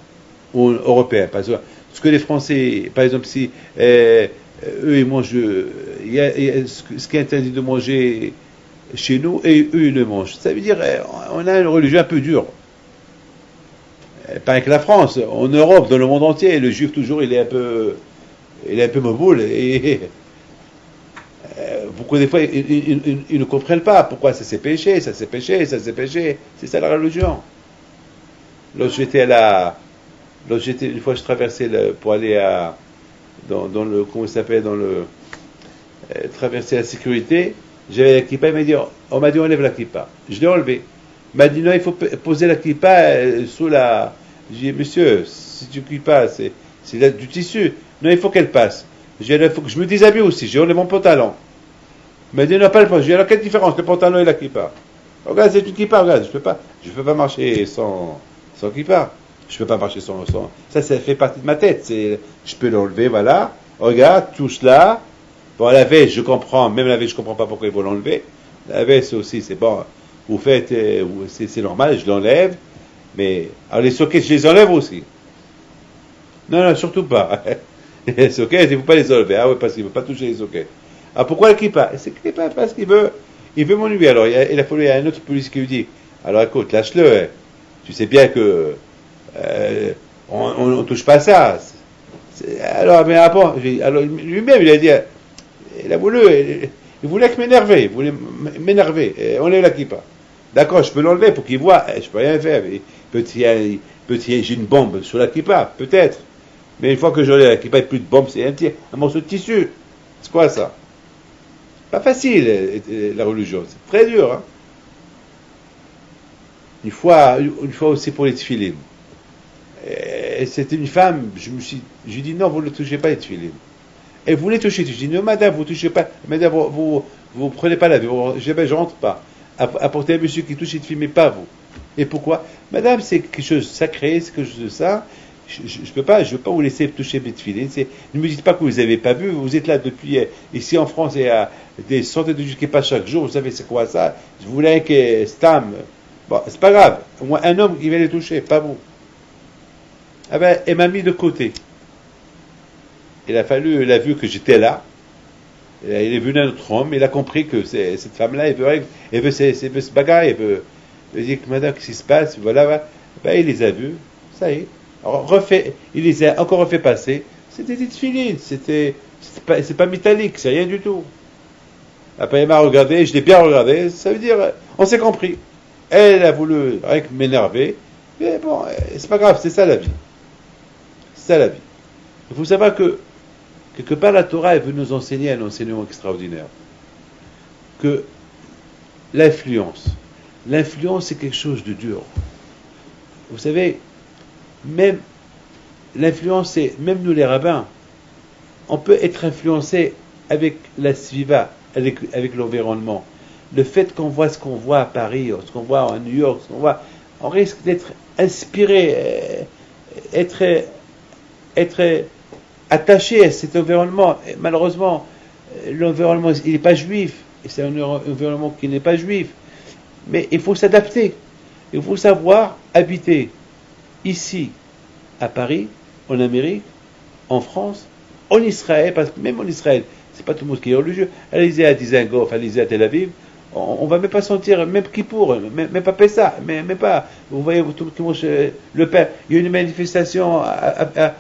ou européenne. Par exemple, ce que les Français, par exemple, si eux ils mangent, ce qui est interdit de manger chez nous, et eux ils le mangent. Ça veut dire on a une religion un peu dure. Pas que la France, en Europe, dans le monde entier, le juif toujours il est un peu moboule et beaucoup des fois ils ne comprennent pas pourquoi ça c'est péché, ça c'est péché, ça c'est péché. C'est ça la religion. Lorsque j'étais une fois je traversais pour aller dans le, comment ça s'appelle, traverser la sécurité, j'avais la kippa, on m'a dit enlève la kippa. Je l'ai enlevé. Il m'a dit non, il faut poser la kippa sous la... J'ai dit monsieur, si tu kippa, c'est du tissu. Non, il faut qu'elle passe. J'ai dit il faut que je me déshabille aussi, j'ai enlevé mon pantalon. Il m'a dit non, pas le pantalon. J'ai dit alors quelle différence, le pantalon et la kippa? Regarde, c'est une kippa, regarde, je peux pas marcher sans kippa. Je peux pas marcher sans. Ça fait partie de ma tête. Je peux l'enlever, voilà. Regarde, touche là. Bon, la veste, je comprends. Même la veste, je comprends pas pourquoi il faut l'enlever. La veste aussi, c'est bon. Vous faites, c'est normal, je l'enlève. Mais, alors les sockets, je les enlève aussi. Non, surtout pas. Les sockets, il ne faut pas les enlever. Ah oui, parce qu'il ne veut pas toucher les sockets. Ah, pourquoi le kippa? C'est kippa parce qu'il veut m'ennuyer. Alors, il y a un autre policier qui lui dit, alors écoute, lâche-le. Hein. Tu sais bien que on touche pas à ça. Alors, mais alors lui-même, il a dit, il voulait m'énerver, il voulait m'énerver. Enlève la kippa. D'accord, je peux l'enlever pour qu'il voit, je peux rien faire. J'ai une bombe sur la kippa, peut-être. Mais une fois que j'enlève la kippa, il n'y a plus de bombe, c'est un morceau de tissu. C'est quoi ça? Pas facile, la religion. C'est très dur. Hein? Une fois aussi pour les tefilines. C'était une femme, j'ai dit non, vous ne touchez pas les tefilines. Elle voulait toucher. Je dis non, madame, vous ne touchez pas. Madame, vous prenez pas la vie. Je rentre pas. Apportez un monsieur qui touche les tefilines, mais pas vous. Et pourquoi? Madame, c'est quelque chose de sacré, c'est quelque chose de ça. Je veux pas vous laisser toucher mes tefilines. Ne me dites pas que vous n'avez pas vu. Vous êtes là depuis, ici en France, il y a des centaines de juifs qui passent chaque jour. Vous savez c'est quoi ça? Je voulais que Stam. Bon, c'est pas grave. Moi, un homme qui vient les toucher, pas vous. Ah ben, elle m'a mis de côté. Elle a vu que j'étais là. Il est venu un autre homme, il a compris que cette femme-là, elle veut se bagarrer, elle dire que madame, qu'est-ce qui se passe? Voilà, ben, il les a vus, ça y est. Alors, il les a encore refait passer. C'était des tefilines, c'est pas métallique, c'est rien du tout. Après, elle m'a regardé, je l'ai bien regardé, ça veut dire, on s'est compris. Elle a voulu rien que m'énerver, mais bon, c'est pas grave, c'est ça la vie. C'est ça la vie. Il faut savoir que, quelque part, la Torah, elle veut nous enseigner un enseignement extraordinaire. Que l'influence, c'est quelque chose de dur. Vous savez, même l'influence, c'est, même nous les rabbins, on peut être influencé avec la sviva, avec l'environnement. Le fait qu'on voit ce qu'on voit à Paris, ce qu'on voit à New York, on risque d'être inspiré, être attaché à cet environnement. Et malheureusement, l'environnement, il n'est pas juif. C'est un environnement qui n'est pas juif. Mais il faut s'adapter. Il faut savoir habiter ici, à Paris, en Amérique, en France, en Israël, parce que même en Israël, c'est pas tout le monde qui est religieux. Allez-y à Dizengoff, allez-y à Tel Aviv, on va même pas sentir, même Kippour, même pas Pessah, même pas. Vous voyez, tout le monde qui mange le pain. Il y a une manifestation à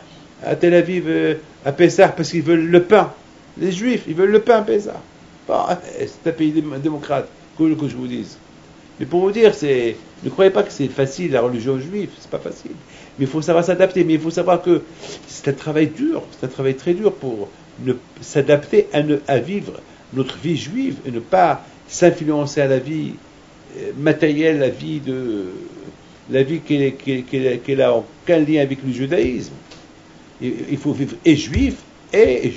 Tel Aviv, à Pessah, parce qu'ils veulent le pain. Les Juifs, ils veulent le pain à Pessah. Bon, c'est un pays démocrate, que je vous dise. Mais pour vous dire, ne croyez pas que c'est facile la religion juive, c'est pas facile. Mais il faut savoir s'adapter. Mais il faut savoir que c'est un travail dur, c'est un travail très dur pour s'adapter à vivre notre vie juive et ne pas s'influencer à la vie matérielle, la vie qui n'a aucun lien avec le judaïsme. Il faut vivre et juif et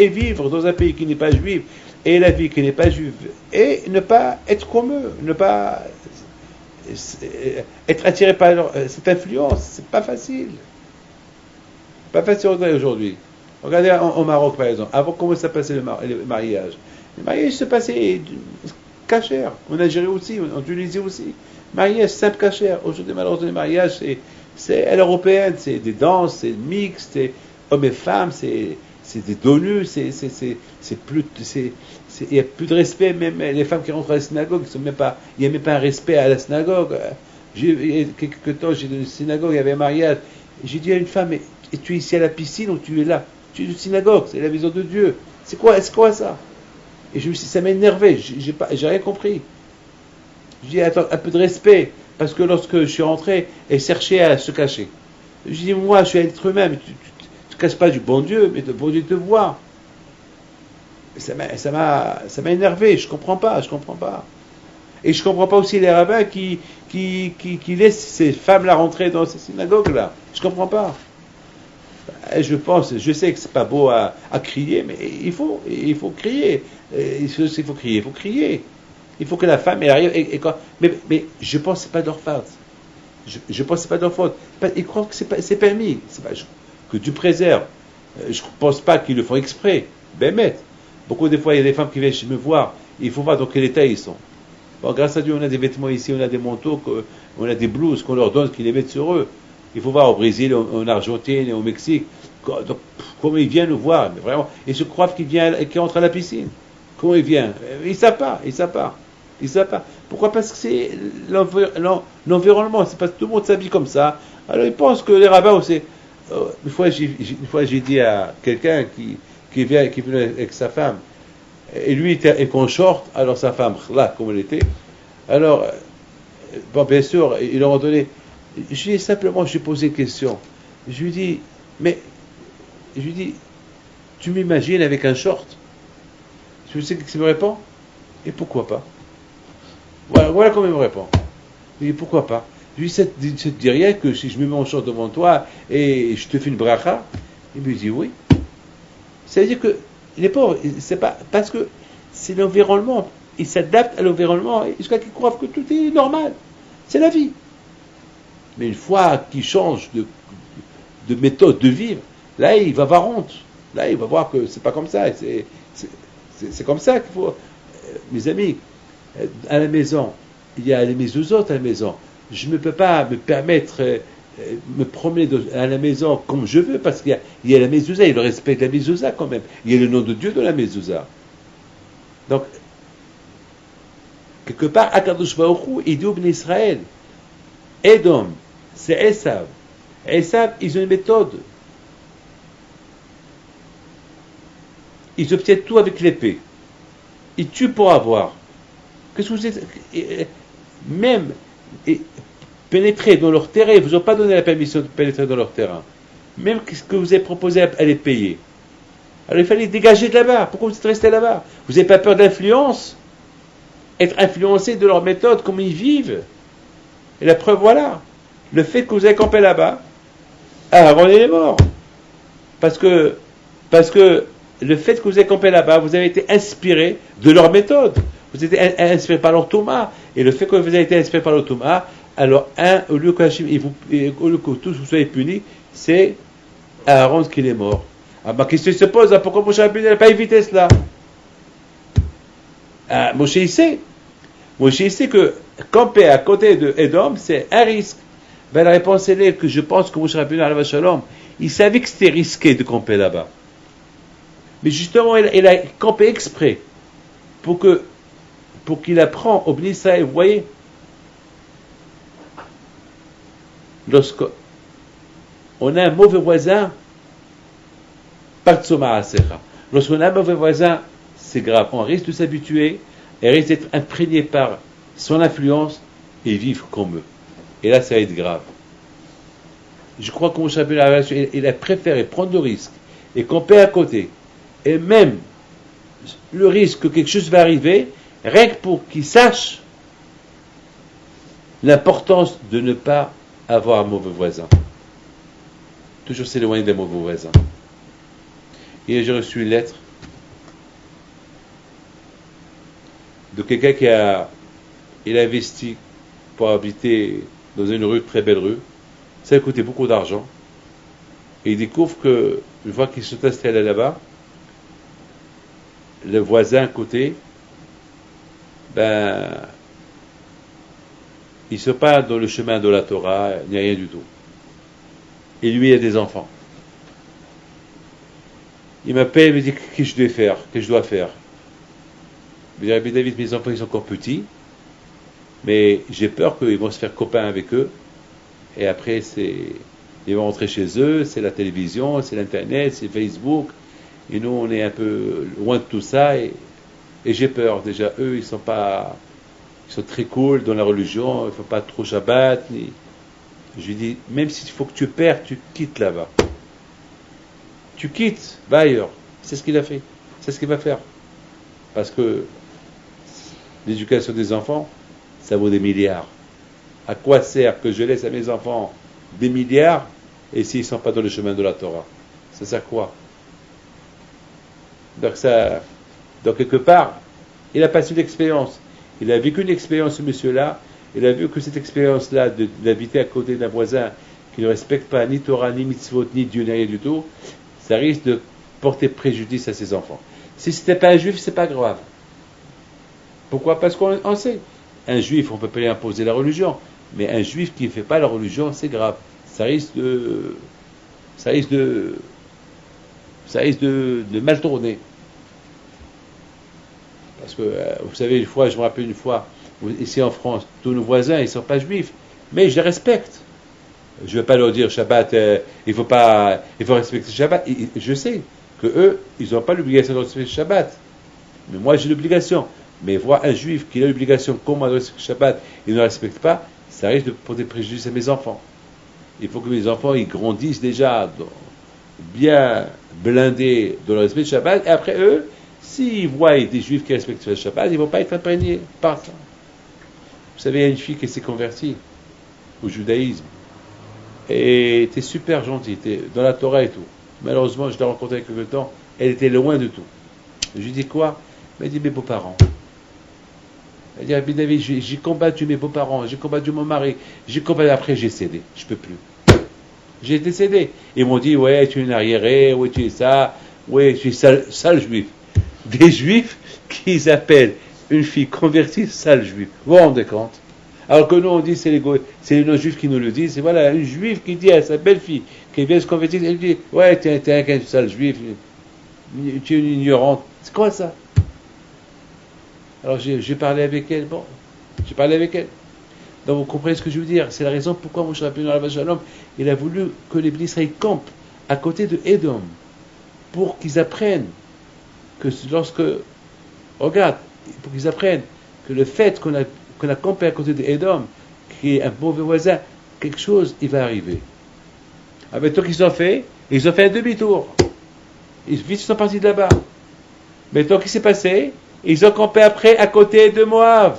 vivre dans un pays qui n'est pas juif et la vie qui n'est pas juive et ne pas être comme eux, ne pas être attiré par cette influence, c'est pas facile. Pas facile aujourd'hui. Regardez au Maroc par exemple. Avant, comment ça passait le mariage? Le mariage se passait cachère. En Algérie aussi, en Tunisie aussi. Mariage simple cachère. Aujourd'hui, malheureusement, le mariage, c'est à l'européenne. C'est des danses, c'est mixte, c'est hommes et femmes, c'est des dos nus, il n'y a plus de respect. Même les femmes qui rentrent à la synagogue, il n'y a même pas un respect à la synagogue. Il y a quelques temps, j'ai dans une synagogue, il y avait un mariage. J'ai dit à une femme, et tu es ici à la piscine ou tu es là? Tu es une synagogue, c'est la maison de Dieu. C'est quoi ça? Et je me suis dit, ça m'a énervé, j'ai rien compris. Je dis, attends, un peu de respect, parce que lorsque je suis rentré, elle cherchait à se cacher. Je dis, moi, je suis un être humain, mais tu ne caches pas du bon Dieu, mais le bon Dieu te voit. Ça m'a énervé, je comprends pas. Et je comprends pas aussi les rabbins qui laissent ces femmes-là rentrer dans ces synagogues-là. Je comprends pas. Je sais que c'est pas beau à crier, mais il faut crier. Il faut crier. Il faut que la femme elle arrive. Mais je pense que c'est pas de leur faute. Je pense que c'est pas de leur faute. Ils croient que c'est permis. Que Dieu préserve. Je pense pas qu'ils le font exprès. Ben met. Beaucoup de fois, il y a des femmes qui viennent me voir. Il faut voir dans quel état ils sont. Bon, grâce à Dieu, on a des vêtements ici, on a des manteaux, on a des blouses qu'on leur donne, qu'ils les mettent sur eux. Il faut voir au Brésil, en Argentine et au Mexique, comment ils viennent nous voir. Mais vraiment, ils se croient qu'ils rentrent à la piscine. Comment ils viennent? Ils savent pas. Pourquoi? Parce que c'est l'environnement. C'est parce que tout le monde s'habille comme ça. Alors ils pensent que les rabbins aussi. Une fois, j'ai dit à quelqu'un qui vient avec sa femme, et lui était en short, alors sa femme, là, comme elle était. Alors, bon, bien sûr, ils leur ont donné. Je lui ai simplement, posé une question. Je lui ai dit, tu m'imagines avec un short? Tu sais qu'il me répond? Et pourquoi pas? Voilà comment il me répond. Je lui ai dit, pourquoi pas? Je lui ai dit, ça te dit rien que si je me mets en short devant toi et je te fais une bracha? Il me dit oui. C'est-à-dire que les pauvres, c'est pas parce que c'est l'environnement, ils s'adaptent à l'environnement jusqu'à qu'ils croient que tout est normal. C'est la vie. Mais une fois qu'il change de méthode de vivre, là il va avoir honte. Là il va voir que c'est pas comme ça. C'est comme ça qu'il faut. Mes amis, à la maison, il y a les mezuzot à la maison. Je ne peux pas me permettre me promener à la maison comme je veux, parce qu'il y a la mezouza, il respecte la mezouza quand même. Il y a le nom de Dieu dans la mezouza. Donc, quelque part, Akadosh Baruch Hu, il dit au Bnei Israël, Edom, c'est Esav. Esav, ils ont une méthode. Ils obtiennent tout avec l'épée. Ils tuent pour avoir. Qu'est-ce que vous êtes... Même pénétrer dans leur terrain, ils ne vous ont pas donné la permission de pénétrer dans leur terrain. Même ce que vous avez proposé à les payer. Alors il fallait dégager de là-bas. Pourquoi vous êtes resté là-bas? Vous n'avez pas peur d'influence? Être influencé de leur méthode, comment ils vivent? Et la preuve, voilà. Le fait que vous avez campé là-bas, Aaron est mort. Parce que le fait que vous avez campé là-bas, vous avez été inspiré de leur méthode. Vous avez été inspiré par leur Touma. Et le fait que vous avez été inspiré par leur Touma, alors au lieu que tous vous soyez punis, c'est Aaron qui est mort. Alors ma question se pose, pourquoi Moshe Rabbeinu n'a pas évité cela? Moshe il sait que camper à côté de Edom, c'est un risque. Ben, la réponse est que je pense que Moshe Rabbeinu alayhi shalom, il savait que c'était risqué de camper là-bas. Mais justement, il a campé exprès pour qu'il apprend au Bnei Israël. Vous voyez, lorsqu'on a un mauvais voisin, lorsqu'on a un mauvais voisin, c'est grave. On risque de s'habituer et risque d'être imprégné par son influence et vivre comme eux. Et là, ça va être grave. Je crois que Moshe Rabbeinu, il a préféré prendre le risque et camper à côté. Et même le risque que quelque chose va arriver, rien que pour qu'il sache l'importance de ne pas avoir un mauvais voisin. Toujours s'éloigner des mauvais voisins. Et j'ai reçu une lettre de quelqu'un il a investi pour habiter dans une rue, très belle rue. Ça a coûté beaucoup d'argent. Et il découvre que, une fois qu'ils sont installés là-bas, le voisin à côté, ben, ils ne sont pas dans le chemin de la Torah, ni rien du tout. Et lui, il a des enfants. Il m'appelle, il me dit qu'est-ce que je dois faire, Je dis, Rabbi David, mes enfants, ils sont encore petits, mais j'ai peur qu'ils vont se faire copains avec eux, et après, ils vont rentrer chez eux, c'est la télévision, c'est l'internet, c'est Facebook, et nous, on est un peu loin de tout ça, et j'ai peur. Déjà, eux, ils sont très cool dans la religion, ils ne font pas trop Shabbat, je lui dis, même s'il faut que tu perds, tu quittes là-bas. Tu quittes, va ailleurs. C'est ce qu'il a fait. C'est ce qu'il va faire. Parce que l'éducation des enfants, ça vaut des milliards. À quoi sert que je laisse à mes enfants des milliards et s'ils ne sont pas dans le chemin de la Torah? Ça sert à quoi? Donc quelque part, il a passé une expérience. Il a vécu une expérience, ce monsieur-là. Il a vu que cette expérience-là d'habiter à côté d'un voisin qui ne respecte pas ni Torah, ni mitzvot, ni Dieu, ni rien du tout, ça risque de porter préjudice à ses enfants. Si ce n'était pas un juif, c'est pas grave. Pourquoi? Parce qu'on sait. Un juif, on ne peut pas lui imposer la religion, mais un juif qui ne fait pas la religion, c'est grave. Ça risque de mal tourner. Parce que, vous savez, je me rappelle une fois, ici en France, tous nos voisins, ils ne sont pas juifs, mais je les respecte. Je ne vais pas leur dire Shabbat, il faut respecter Shabbat. Je sais que eux, ils n'ont pas l'obligation de respecter Shabbat. Mais moi, j'ai l'obligation. Mais voir un juif qui a l'obligation, comme moi, de respecter Shabbat, il ne le respecte pas, ça risque de porter préjudice à mes enfants. Il faut que mes enfants, ils grandissent déjà bien blindés dans le respect de Shabbat. Et après, eux, s'ils voient des juifs qui respectent le Shabbat, ils ne vont pas être imprégnés par ça. Vous savez, il y a une fille qui s'est convertie au judaïsme. Et était super gentille, était dans la Torah et tout. Malheureusement, je l'ai rencontrée il y a quelque temps, elle était loin de tout. Je lui dis quoi? Elle m'a dit mes beaux-parents. Elle dit Rabbi David, j'ai combattu mes beaux-parents, j'ai combattu mon mari, après j'ai cédé, je peux plus. J'ai été cédé. Ils m'ont dit ouais, tu es une arriérée, ouais, tu es ça, ouais, tu es sale juif. Des juifs qui appellent une fille convertie sale juif. Vous vous rendez compte? Alors que nous, on dit, c'est les non-juifs qui nous le disent. Et voilà, une juive qui dit à sa belle-fille, qui vient se convertir, elle dit, ouais, t'es un sale juif, tu es une ignorante. C'est quoi ça? Alors j'ai parlé avec elle, Donc vous comprenez ce que je veux dire? C'est la raison pourquoi Moshe Rabbeinu alav shalom, il a voulu que les Bnei Israël campent à côté de Édom, pour qu'ils apprennent que pour qu'ils apprennent que le fait qu'on a campé à côté d'Édom, qui est un mauvais voisin, quelque chose, il va arriver. Avec tout ce qu'ils ont fait un demi-tour. Ils sont partis de là-bas. Mais tant qu'il s'est passé, ils ont campé après à côté de Moab.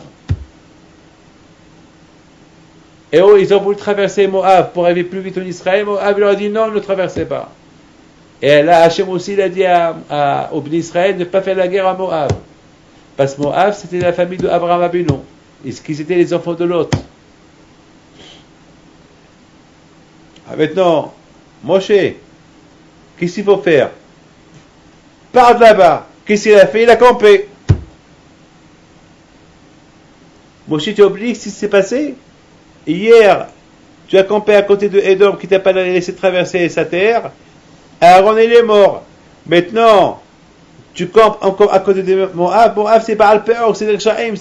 Et ils ont voulu traverser Moab pour arriver plus vite en Israël. Moab leur a dit non, ne traversez pas. Et là, Hachem aussi, il a dit au Bnei Israël de ne pas faire la guerre à Moab. Parce que Moab, c'était la famille d'Abraham Avinu. Et qu'ils étaient les enfants de Lot. Maintenant, Moshe, qu'est-ce qu'il faut faire? Pars de là-bas. Qu'est-ce qu'il a fait? Il a campé. Moshe, tu as oublié ce qui s'est passé? Hier, tu as campé à côté de Édom qui t'a pas laissé traverser sa terre. Aaron, il est mort. Maintenant, tu campes encore à côté de Moab. Moab, c'est Baal Peor, c'est Shaim,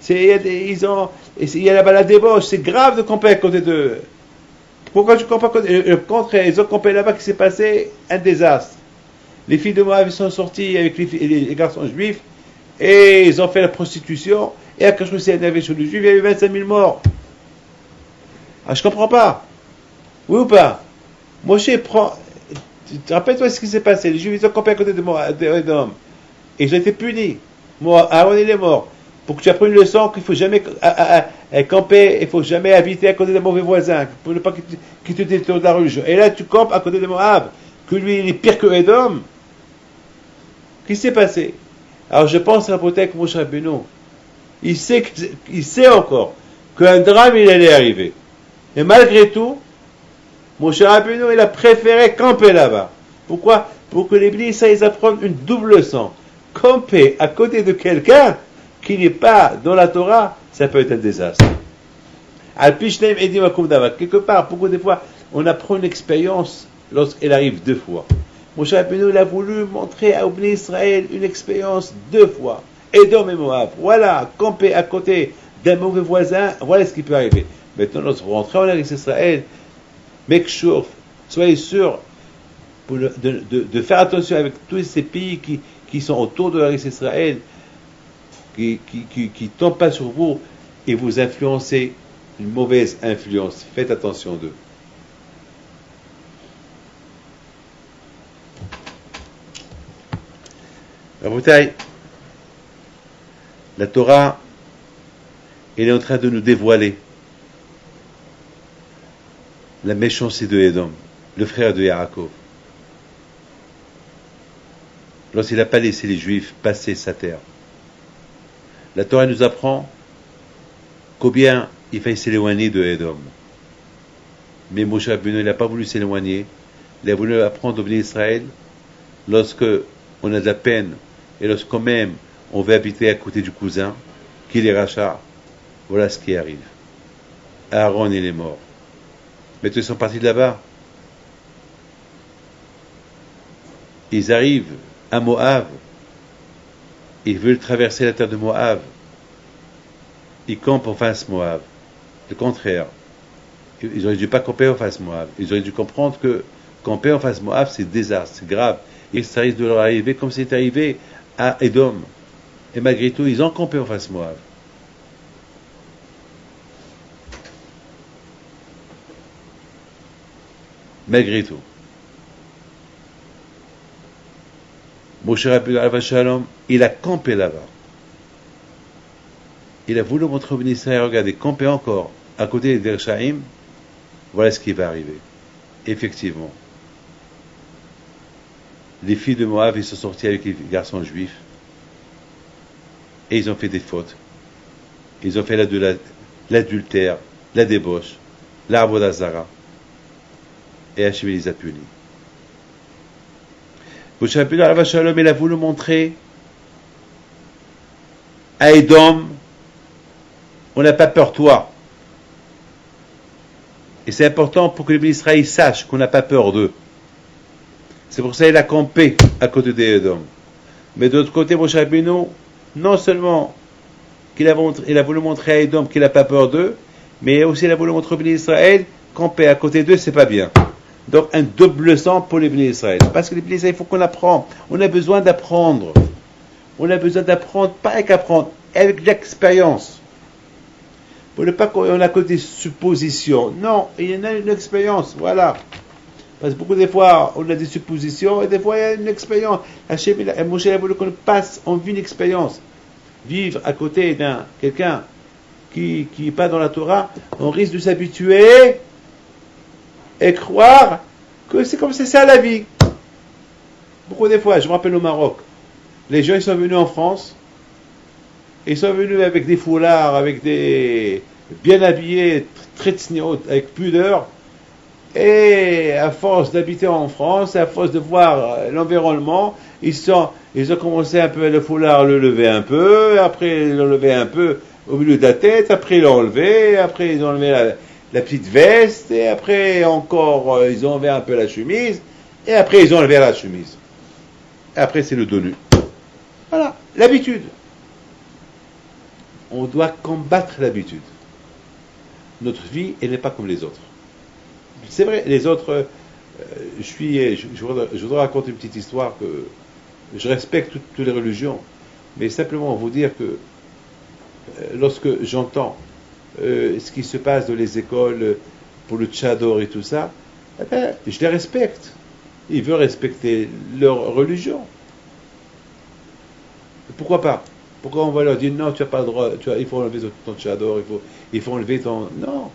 il y a là-bas la débauche. C'est grave de camper à côté d'eux. Pourquoi tu campes à côté? Le contraire, ils ont campé là-bas, qui s'est passé un désastre. Les filles de Moab, ils sont sorties avec les garçons juifs et ils ont fait la prostitution. Et à Kachou, c'est un sur le juif, il y a eu 25 000 morts. Ah, je comprends pas. Oui ou pas? Moshe, rappelle-toi ce qui s'est passé. Les Juifs, ils ont campé à côté d'Édom. Et ils ont été punis. Aaron, il est mort. Pour que tu apprennes une leçon qu'il ne faut jamais camper, il ne faut jamais habiter à côté d'un mauvais voisin, pour ne pas qu'il te détourne de la religion. Et là, tu campes à côté de Moab, que lui, il est pire que Édom. Qu'est-ce qui s'est passé? Alors, je pense à Moshe Rabbeinu. Il sait encore qu'un drame il allait arriver. Et malgré tout, Moshe Rabbeinu, il a préféré camper là-bas. Pourquoi? Pour que les bénis, ils apprennent une double leçon. Camper à côté de quelqu'un qui n'est pas dans la Torah, ça peut être un désastre. Quelque part, beaucoup de fois, on apprend une expérience lorsqu'elle arrive deux fois. Moshe Rabbeinu, il a voulu montrer à Béni Israël une expérience deux fois. Édom et Moab. Voilà, camper à côté d'un mauvais voisin, voilà ce qui peut arriver. Maintenant, lorsque vous rentrez en Eretz Israël, make sure, soyez sûr de faire attention avec tous ces pays qui sont autour de Eretz Israël, qui tombent pas sur vous et vous influencez une mauvaise influence. Faites attention d'eux. Rabotai, la Torah, elle est en train de nous dévoiler la méchanceté de Édom, le frère de Yaakov. Lorsqu'il n'a pas laissé les Juifs passer sa terre. La Torah nous apprend combien il fallait s'éloigner de Édom. Mais Moshe Rabbeinu, il n'a pas voulu s'éloigner. Il a voulu apprendre au Béni Israël lorsque on a de la peine et lorsqu'on même on veut habiter à côté du cousin, qu'il est rachat. Voilà ce qui arrive. Aaron, il est mort. Mais ils sont partis de là-bas. Ils arrivent à Moab. Ils veulent traverser la terre de Moab. Ils campent en face Moab. Le contraire. Ils auraient dû pas camper en face Moab. Ils auraient dû comprendre que camper en face Moab, c'est désastre, c'est grave. Et ça risque de leur arriver comme c'est arrivé à Édom. Et malgré tout, ils ont campé en face Moab. Malgré tout. Moshe Rabbeinu Alav Shalom, il a campé là-bas. Il a voulu montrer au Béni Israël, regardez, camper encore à côté des Dershaim, voilà ce qui va arriver. Effectivement. Les filles de Moab, ils sont sortis avec les garçons juifs. Et ils ont fait des fautes. Ils ont fait l'adultère, la débauche, l'arbre d'Azara. Et Hachem les a punis. Moshe Rabbeinu Alav Shalom, il a voulu montrer à Édom, on n'a pas peur toi. Et c'est important pour que les Bénis Israël sachent qu'on n'a pas peur d'eux. C'est pour ça qu'il a campé à côté d'Édom. Mais de l'autre côté, Moshe Rabbeinu, non seulement il a voulu montrer à Édom qu'il n'a pas peur d'eux, mais aussi il a voulu montrer aux Bénis Israël, camper à côté d'eux, c'est pas bien. Donc un double leçon pour les Bénis Israël. Parce que les Bénis Israël, il faut qu'on apprenne. On a besoin d'apprendre. On a besoin d'apprendre, pas avec apprendre, avec l'expérience. Pour ne pas qu'on a que des suppositions. Non, il y en a une expérience, voilà. Parce que beaucoup de fois, on a des suppositions, et des fois, il y a une expérience. Moshe a voulu qu'on passe, on vit une expérience. Vivre à côté d'un quelqu'un qui n'est pas dans la Torah, on risque de s'habituer et croire que c'est comme c'est ça la vie. Beaucoup de fois, je me rappelle au Maroc, les gens ils sont venus en France, ils sont venus avec des foulards, avec des bien habillés, très tsniot, avec pudeur, et à force d'habiter en France, à force de voir l'environnement, ils ont commencé un peu le foulard, le lever un peu, après ils l'ont levé un peu au milieu de la tête, après ils l'ont enlevé, après ils ont enlevé la petite veste, et après encore ils ont enlevé un peu la chemise, et après ils ont enlevé la chemise. Et après c'est le dos nu. Voilà, l'habitude. On doit combattre l'habitude. Notre vie, elle n'est pas comme les autres. C'est vrai, les autres, je voudrais raconter une petite histoire que je respecte toutes les religions, mais simplement vous dire que lorsque j'entends ce qui se passe dans les écoles pour le tchador et tout ça, eh ben, je les respecte. Ils veulent respecter leur religion. Pourquoi pas? Pourquoi on va leur dire non, tu n'as pas le droit, il faut enlever ton tchador, il faut enlever ton... Non.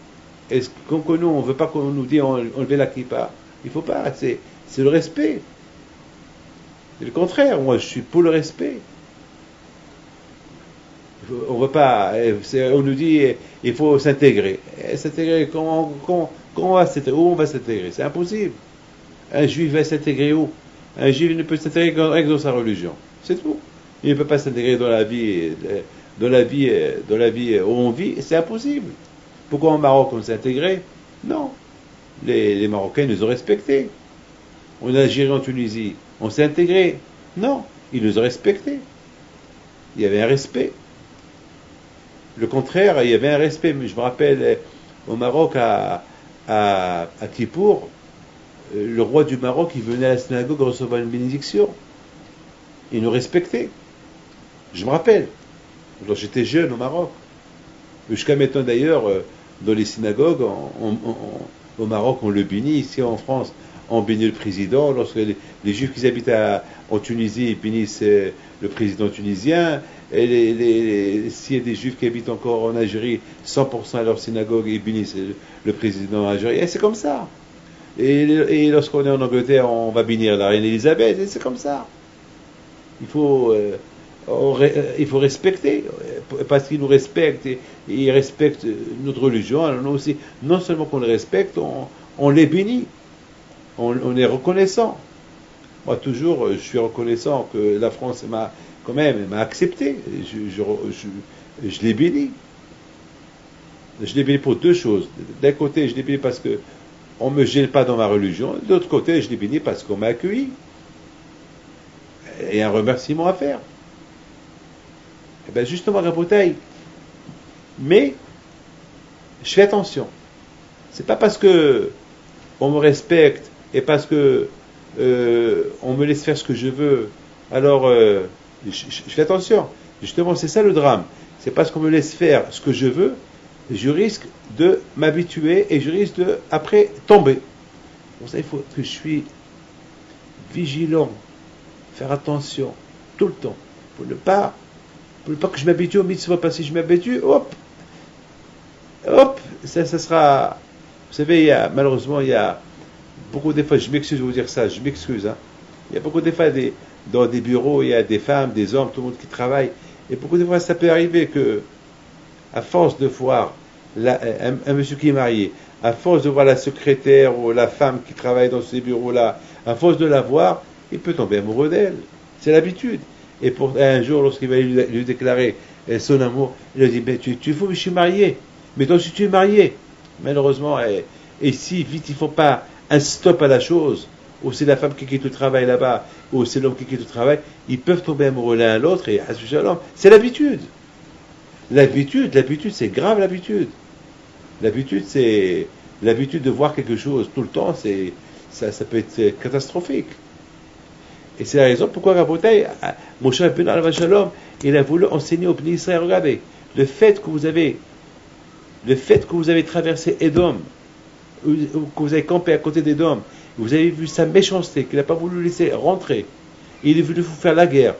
Est-ce que nous, on ne veut pas qu'on nous dise enlever la kippa? Il ne faut pas, c'est le respect. C'est le contraire, moi je suis pour le respect. On veut pas, on nous dit il faut s'intégrer. S'intégrer, comment on va s'intégrer? Où on va s'intégrer? C'est impossible. Un juif va s'intégrer où? Un juif ne peut s'intégrer que dans sa religion. C'est tout. Il ne peut pas s'intégrer dans la vie, où on vit. C'est impossible. Pourquoi au Maroc on s'est intégré? Non. Les Marocains nous ont respectés. En Algérie, en Tunisie, on s'est intégré. Non. Ils nous ont respectés. Il y avait un respect. Le contraire, il y avait un respect. Mais je me rappelle, au Maroc, à Kippour, le roi du Maroc, il venait à la synagogue recevoir une bénédiction. Il nous respectait. Je me rappelle. Quand j'étais jeune au Maroc. Jusqu'à maintenant d'ailleurs, dans les synagogues, au Maroc, on le bénit. Ici en France, on bénit le président. Lorsque les Juifs qui habitent en Tunisie, ils bénissent le président tunisien. Et s'il y a des Juifs qui habitent encore en Algérie, 100% à leur synagogue, ils bénissent le président algérien. Et c'est comme ça. Et lorsqu'on est en Angleterre, on va bénir la reine Elisabeth. Et c'est comme ça. Il faut respecter, parce qu'ils nous respectent et ils respectent notre religion. Alors nous aussi, non seulement qu'on les respecte, on les bénit, on est reconnaissant. Moi toujours, je suis reconnaissant que la France m'a accepté. Je les bénis. Je les bénis pour deux choses. D'un côté, je les bénis parce que on ne me gêne pas dans ma religion. De l'autre côté, je les bénis parce qu'on m'a accueilli. Et un remerciement à faire. Et bien justement, Rabotaï, mais je fais attention. C'est pas parce que on me respecte et parce que on me laisse faire ce que je veux, alors je fais attention. Justement, c'est ça le drame. C'est parce qu'on me laisse faire ce que je veux, je risque de m'habituer et je risque de, après, tomber. Pour ça, il faut que je suis vigilant, faire attention, tout le temps, pour ne pas que je m'habitue au mitzvot, parce que si je m'habitue, hop, ça sera, vous savez, malheureusement, il y a beaucoup de fois, je m'excuse de vous dire ça, je m'excuse, hein. Il y a beaucoup de fois, dans des bureaux, il y a des femmes, des hommes, tout le monde qui travaille, et beaucoup de fois, ça peut arriver que, à force de voir un monsieur qui est marié, à force de voir la secrétaire ou la femme qui travaille dans ces bureaux-là, à force de la voir, il peut tomber amoureux d'elle. C'est l'habitude. Et un jour, lorsqu'il va lui déclarer son amour, il lui dit, mais tu es fou, mais je suis marié. Mais toi aussi tu es marié. Malheureusement, et si vite il ne faut pas un stop à la chose, ou c'est la femme qui quitte le travail là-bas, ou c'est l'homme qui quitte le travail, ils peuvent tomber amoureux l'un à l'autre, et c'est l'habitude. L'habitude, c'est grave l'habitude. L'habitude, c'est l'habitude de voir quelque chose tout le temps, ça peut être catastrophique. Et c'est la raison pourquoi Rabotai, Moshe Rabbeinu alav shalom, il a voulu enseigner au Bnei Israël. Regardez, le fait que vous avez traversé Édom, que vous avez campé à côté d'Édom, vous avez vu sa méchanceté, qu'il n'a pas voulu laisser rentrer, il est venu vous faire la guerre,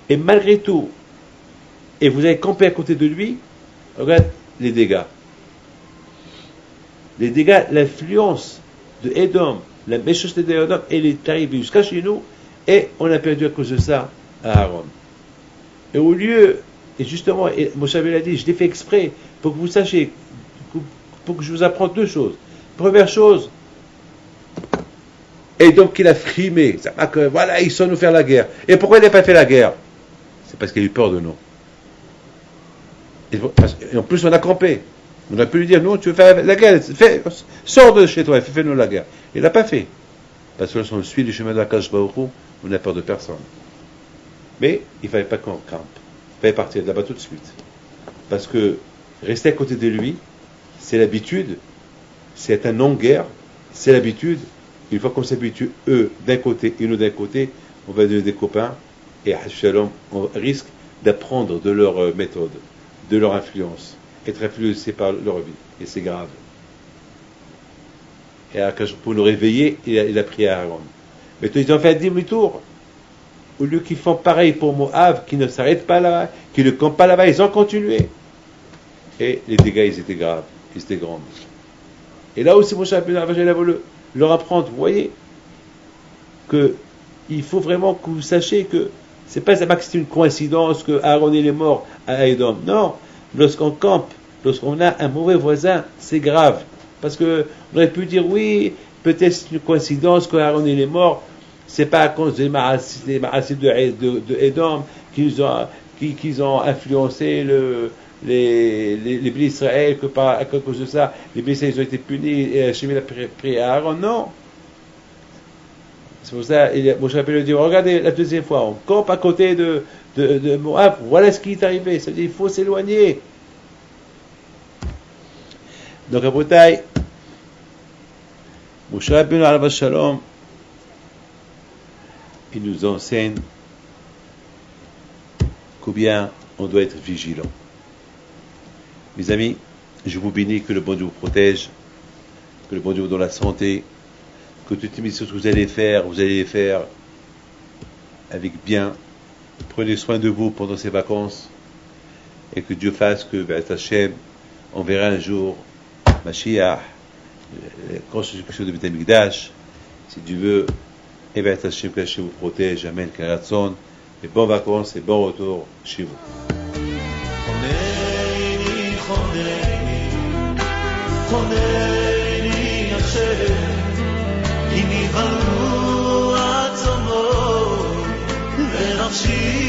et malgré tout, et vous avez campé à côté de lui, regarde les dégâts. Les dégâts, l'influence de Édom, la méchanceté d'Édom, elle est arrivée jusqu'à chez nous, et on a perdu à cause de ça à Aaron. Et au lieu, et justement, Moshe a dit, je l'ai fait exprès, pour que vous sachiez, pour que je vous apprenne deux choses. Première chose, Édom qu'il a frimé, voilà, ils sont nous faire la guerre. Et pourquoi il n'a pas fait la guerre? C'est parce qu'il a eu peur de nous. Et en plus, on a campé. On a pu lui dire, non, tu veux faire la guerre, sors de chez toi, fais-nous la guerre. Il n'a pas fait. Parce que lorsqu'on suit le chemin de la Kadosh Baruch Hu, on n'a peur de personne. Mais il ne fallait pas qu'on campe. Il fallait partir de là-bas tout de suite. Parce que rester à côté de lui, c'est l'habitude, c'est un non-guerre, c'est l'habitude. Une fois qu'on s'habitue, eux d'un côté et nous d'un côté, on va devenir des copains, et Shalom, on risque d'apprendre de leur méthode, de leur influence, être influencé par leur vie. Et c'est grave. Et pour nous réveiller, il a prié à Aaron. Mais ils ont fait un demi-tour. Au lieu qu'ils font pareil pour Moab, qui ne s'arrêtent pas là, qui ne campent pas là-bas, ils ont continué. Et les dégâts, ils étaient graves, ils étaient grands. Et là aussi, mon chapitre, il a voulu leur apprendre, vous voyez, que il faut vraiment que vous sachiez que C'est pas que c'est une coïncidence que Aaron il est mort à Edom. Non, lorsqu'on campe, lorsqu'on a un mauvais voisin, c'est grave. Parce que on aurait pu dire oui, peut-être c'est une coïncidence que Aaron il est mort. C'est pas à cause des ma'asim de Edom qu'ils ont influencé les Bnei Israël, que à cause de ça, les Bnei Israël ont été punis et Hachem a pris à Aaron. Non. C'est pour ça, Moshe Rabbeinu dit, regardez la deuxième fois, on campe à côté de Moab, voilà ce qui est arrivé. Ça veut dire qu'il faut s'éloigner. Donc à Botaï, Moshe Rabbeinu alav shalom, il nous enseigne combien on doit être vigilant. Mes amis, je vous bénis, que le bon Dieu vous protège, que le bon Dieu vous donne la santé, que toutes les missions que vous allez les faire avec bien. Prenez soin de vous pendant ces vacances et que Dieu fasse que, B'ez Hashem, on verra un jour Mashiach, la construction de Beit HaMikdash, si Dieu veut, et B'ez Hashem, que Hashem vous protège. Amen, Karatzon, et bonnes vacances et bon retour chez vous. אם יבלו עצמות ונפשי